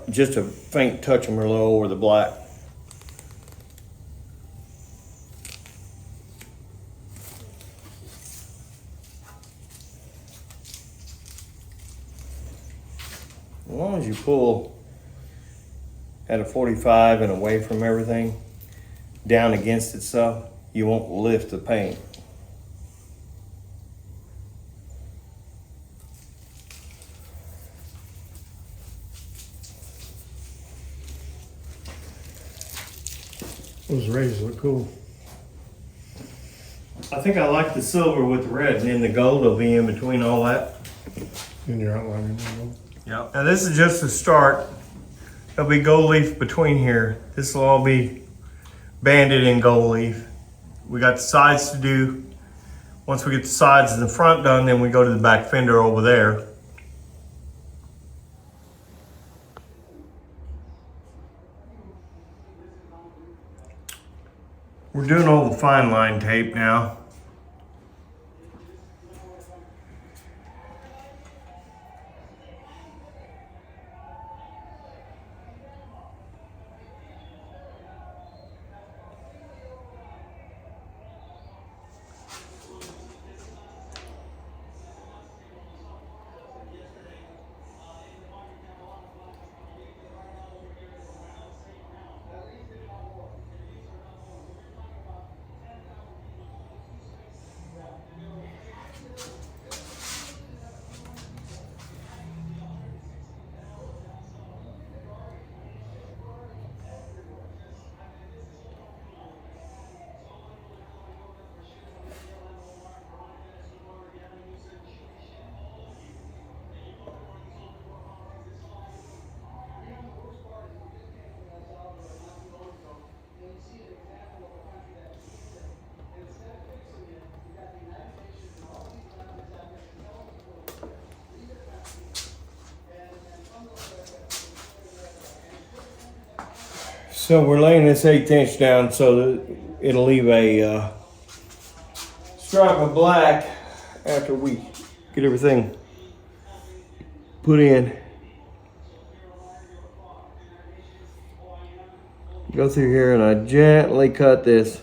Just a faint touch of Merlot over the black. As long as you pull at a 45 and away from everything, down against itself, you won't lift the paint. Those rays look cool. I think I like the silver with the red, and then the gold will be in between all that. In your outline. Yeah. Now this is just the start. There'll be gold leaf between here. This will all be banded in gold leaf. We got the sides to do. Once we get the sides and the front done, then we go to the back fender over there. We're doing all the fine line tape now. So we're laying this 1/8 inch down so that it'll leave a stripe of black after we get everything put in. Go through here and I gently cut this.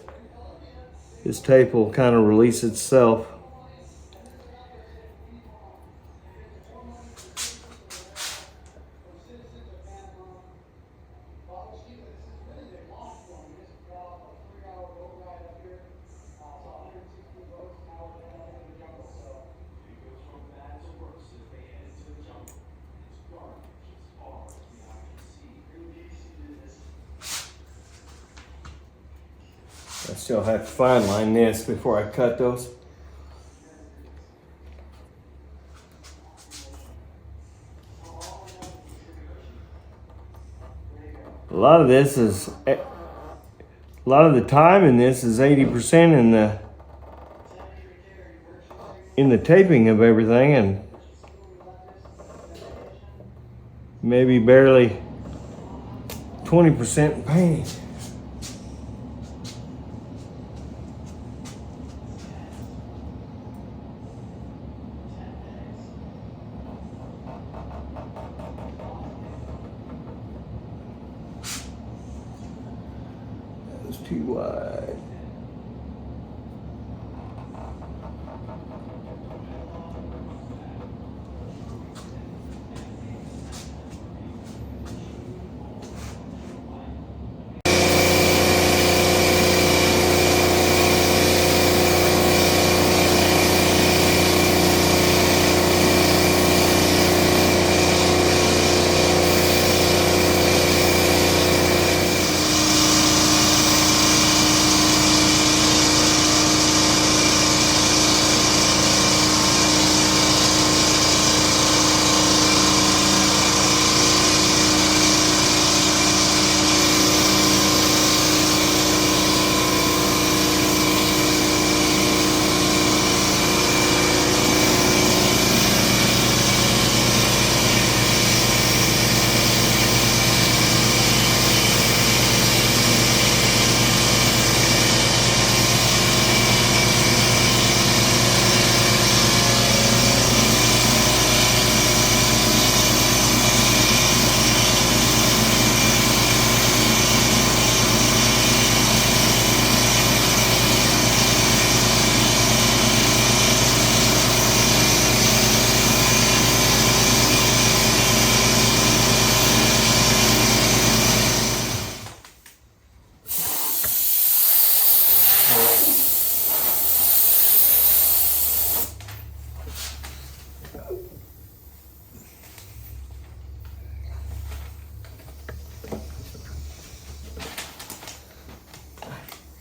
This tape will kind of release itself Still have to fine line this before I cut those. A lot of this is, a lot of the time in this is 80% in the taping of everything, and maybe barely 20% in painting. That was too wide.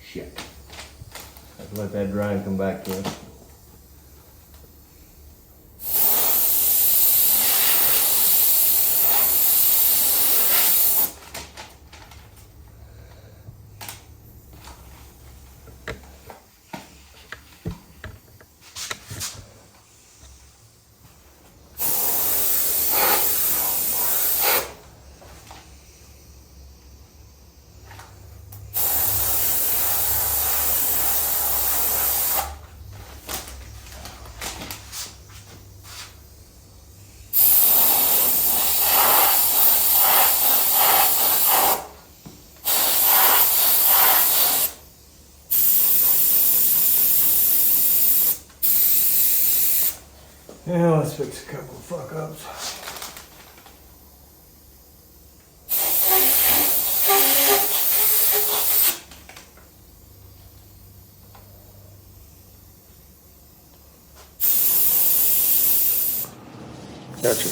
Shit. I have to let that dry and come back to it. Now let's fix a couple of fuck ups. Gotcha.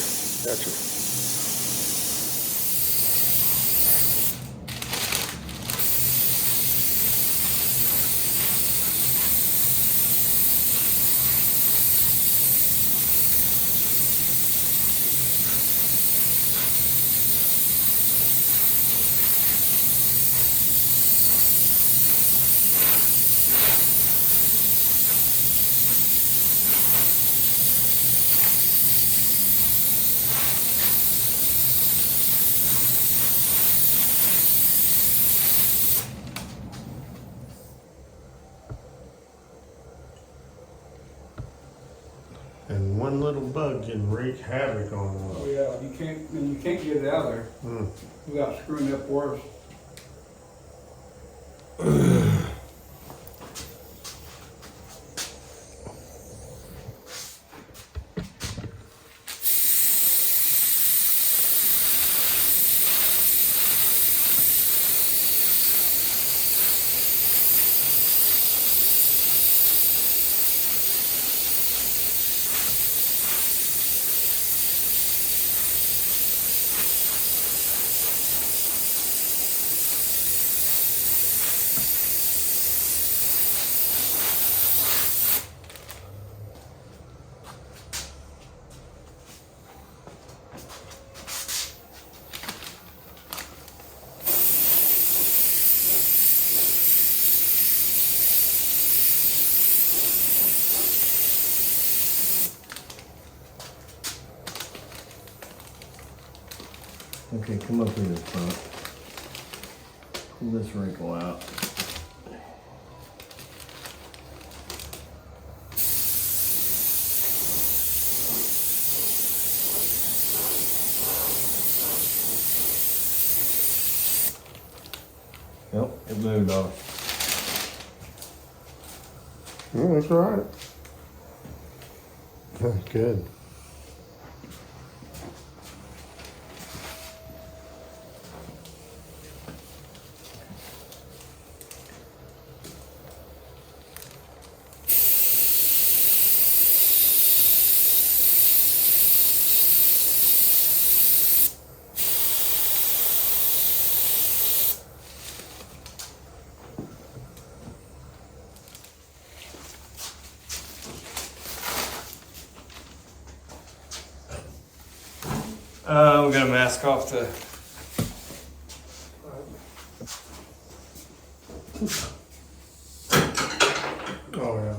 And one little bug can wreak havoc on Oh one. yeah, you can't get it out of there without screwing up worse. Okay, come up here, front. Pull this wrinkle out. Nope, it moved off. Oh, that's all right. Good. We're gonna mask off the. Oh, yeah.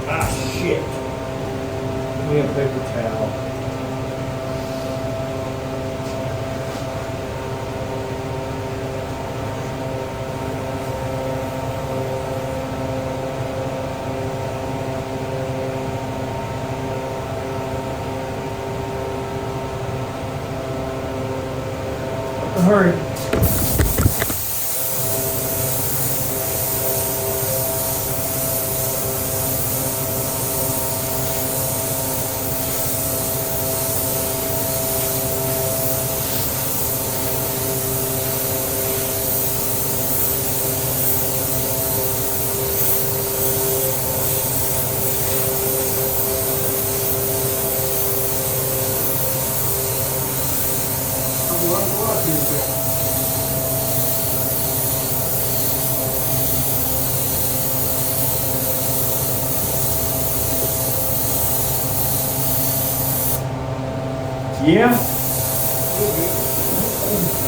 Ah, shit. Give me a paper towel. Hurry. Yeah. I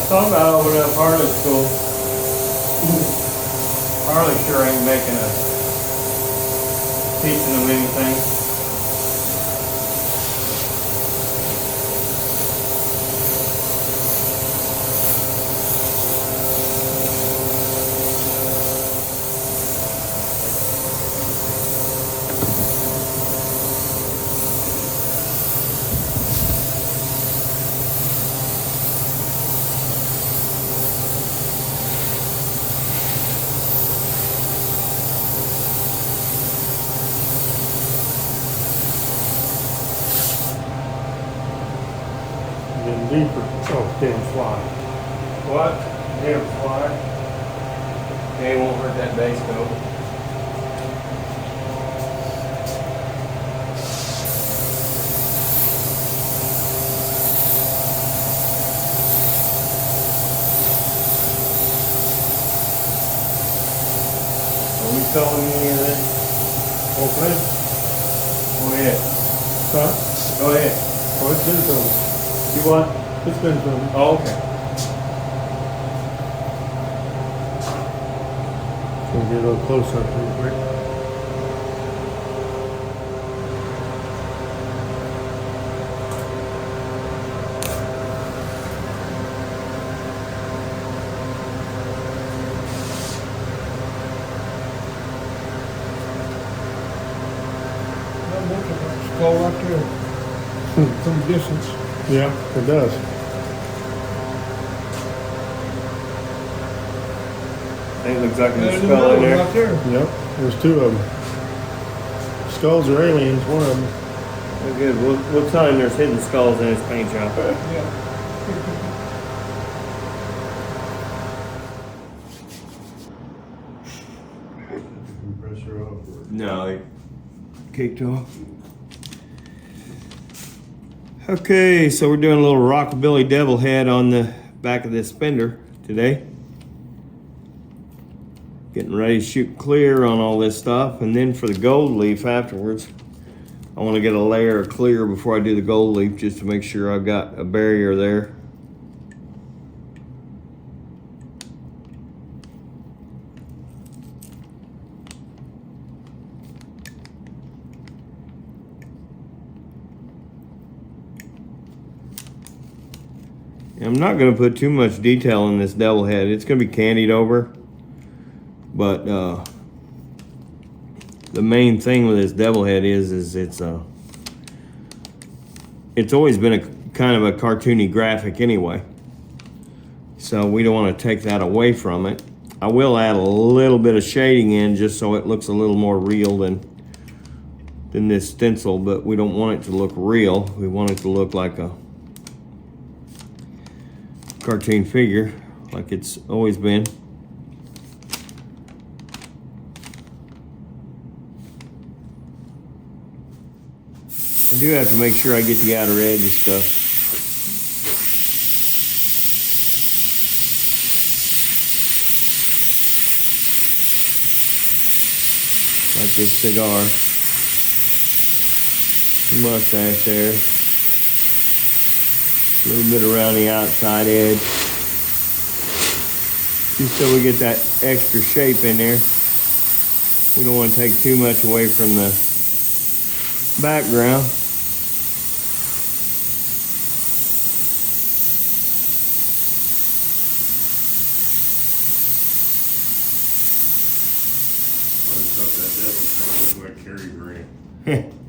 thought about opening up Harley school. Harley sure ain't making a teaching them anything. Getting deeper. Oh, damn fly. What? Damn fly. They won't hurt that base go. Are we selling any of this? Okay. Go ahead. Huh? Go ahead. Oh, it's been filmed. You what? It's been filmed. Oh, okay. Gonna get a little close up real quick. Skull right there. From a distance. Yeah, it does. They look like a There's skull another in one there. right there. Yep, there's two of them. Skulls are aliens, one of them. Very good. We'll tell him there's hidden skulls in his paint shop. Yeah. Compressor off. No, it kicked off. Okay, so we're doing a little rockabilly devil head on the back of this fender today. Getting ready to shoot clear on all this stuff, and then for the gold leaf afterwards, I want to get a layer of clear before I do the gold leaf just to make sure I've got a barrier there. I'm not going to put too much detail in this devil head. It's going to be candied over. But the main thing with this devil head is it's always been a kind of a cartoony graphic anyway. So we don't want to take that away from it. I will add a little bit of shading in just so it looks a little more real than this stencil, but we don't want it to look real. We want it to look like a cartoon figure, like it's always been. I do have to make sure I get the outer edge of stuff. Like this cigar. Mustache there. A little bit around the outside edge. Just so we get that extra shape in there. We don't want to take too much away from the background.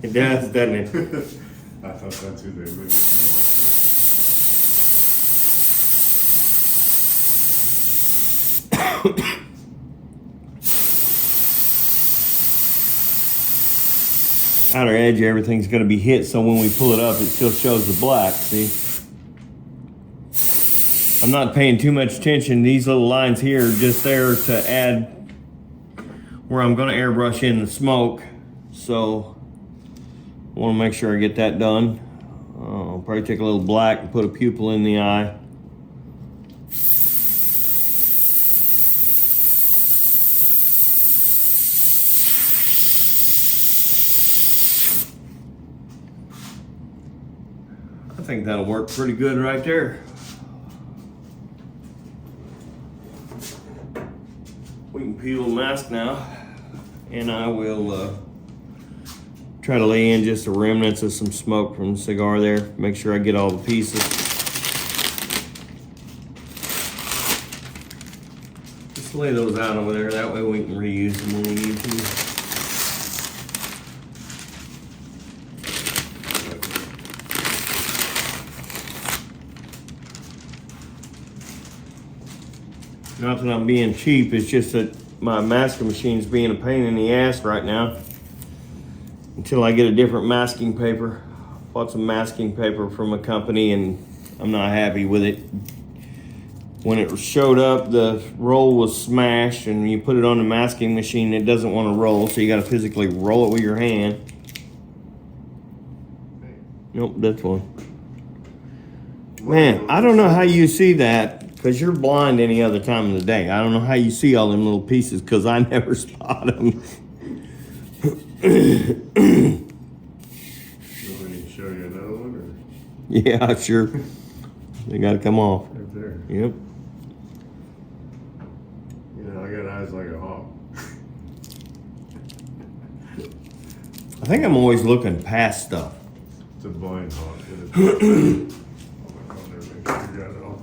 It does, doesn't it? I thought that's who they looked for. Outer edge, everything's going to be hit, so when we pull it up, it still shows the black, see? I'm not paying too much attention. These little lines here are just there to add where I'm going to airbrush in the smoke, so I want to make sure I get that done. I'll probably take a little black and put a pupil in the eye. I think that'll work pretty good right there. We can peel the mask now, and I will try to lay in just the remnants of some smoke from the cigar there. Make sure I get all the pieces. Just lay those out over there, that way we can reuse them when we need to. Not that I'm being cheap, it's just that my masking machine's being a pain in the ass right now. Until I get a different masking paper. Bought some masking paper from a company and I'm not happy with it. When it showed up, the roll was smashed, and you put it on the masking machine, it doesn't want to roll, so you got to physically roll it with your hand. Nope, that's one. Man, I don't know how you see that, because you're blind any other time of the day. I don't know how you see all them little pieces, because I never spot them. You want me to show you another one, or? Yeah, sure. They got to come off. Right there. Yep. You know, I got eyes like a hawk. I think I'm always looking past stuff. It's a blind hawk. Oh my God, there, make sure you got it all.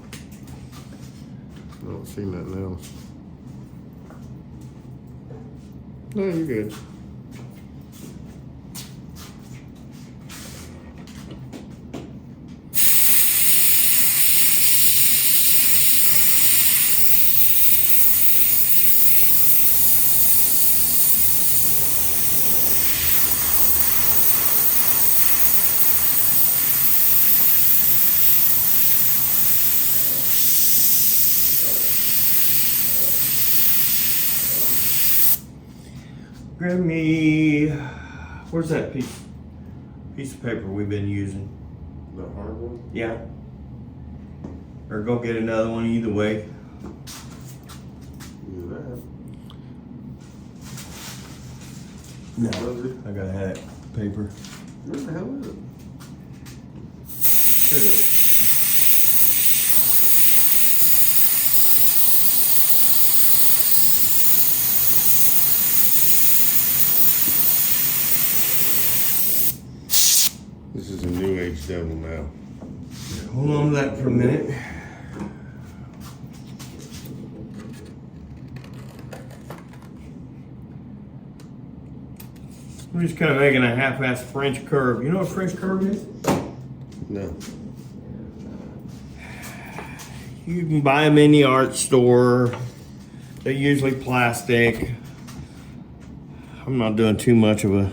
I don't see nothing else. No, you're good. grab me, where's that piece of paper we've been using? The hard one? Yeah. Or go get another one, either way. Do that. No, I gotta have that paper. Where the hell is it? Here it is. This is a new age devil now. Hold on to that for a minute. I'm just kind of making a half-ass French curve. You know what a French curve is? No. You can buy them in the art store. They're usually plastic. I'm not doing too much of a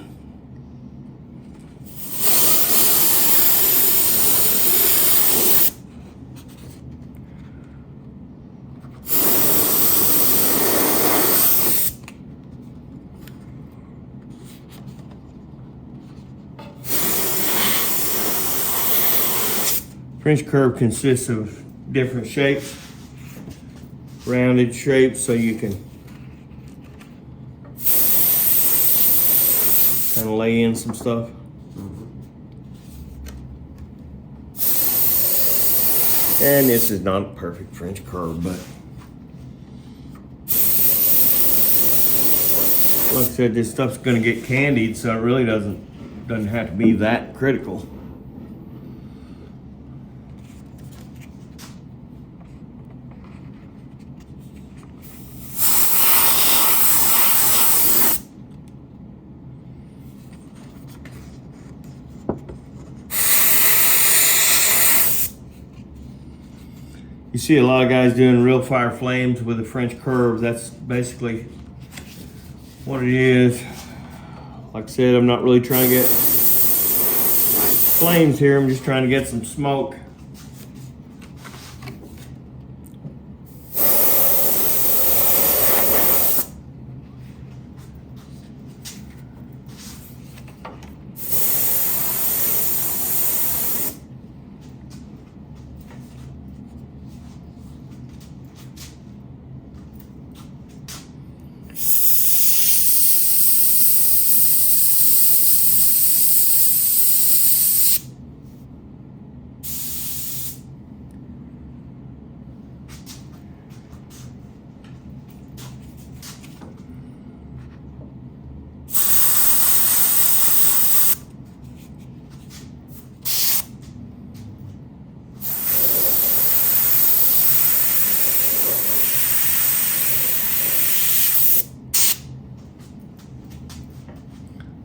French curve consists of different shapes, rounded shapes, so you can kind of lay in some stuff. And this is not a perfect French curve, but like I said, this stuff's gonna get candied, so it really doesn't have to be that critical. You see a lot of guys doing real fire flames with a French curve. That's basically what it is. Like I said, I'm not really trying to get flames here. I'm just trying to get some smoke.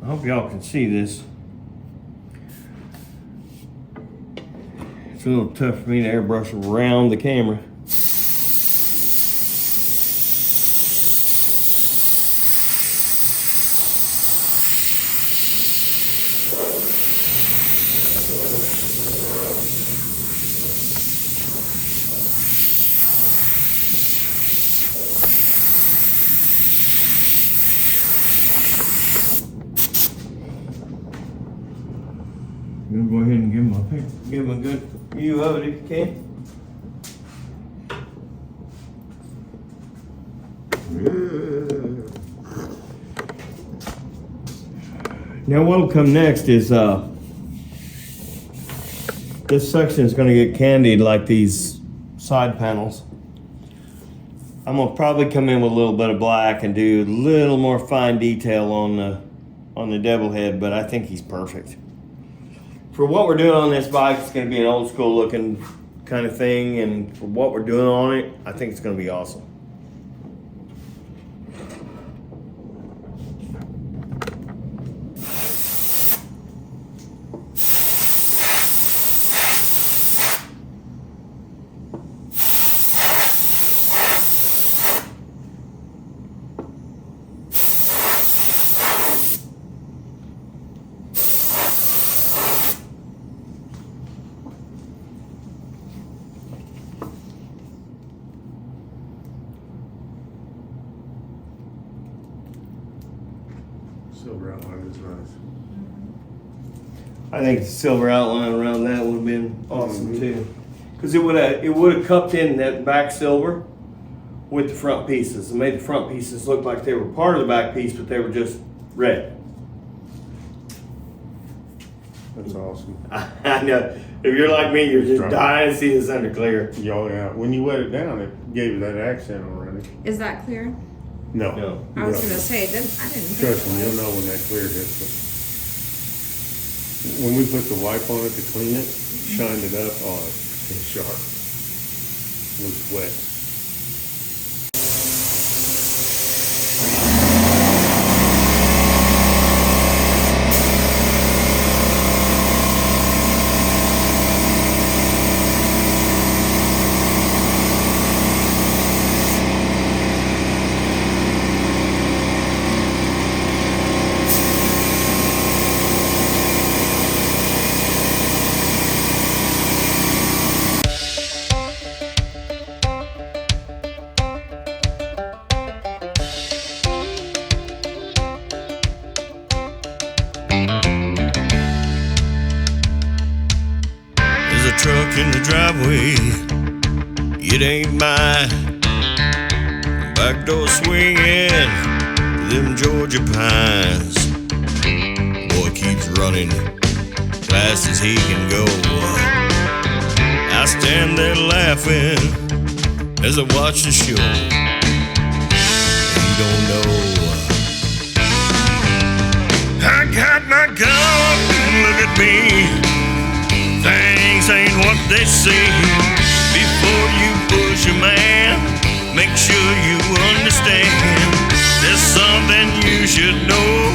I hope y'all can see this. It's a little tough for me to airbrush around the camera. I'm gonna go ahead and give him a good view of it if you can. Now what'll come next is this section is gonna get candied like these side panels. I'm gonna probably come in with a little bit of black and do a little more fine detail on the devil head, but I think he's perfect. For what we're doing on this bike, it's going to be an old school looking kind of thing, and for what we're doing on it, I think it's going to be awesome. outline is nice. I think the silver outline around that would have been awesome too. Cause it would have cupped in that back silver with the front pieces and made the front pieces look like they were part of the back piece, but they were just red. That's awesome. I know. If you're like me, you're just dying to see this under clear. Yeah. When you wet it down, it gave you that accent already. Is that clear? No. I was gonna say, I didn't think Trust me, it you'll was. know when that clear hits it. When we put the wipe on it to clean it, shined it up, oh, it's sharp. It was wet. There's a truck in the driveway, it ain't mine. Back door swinging, them Georgia pines. Boy keeps running, fast as he can go. I stand there laughing as I watch the show. You don't know, I got my gun, look at me. Things ain't what they say. Before you push a man, make sure you understand. There's something you should know.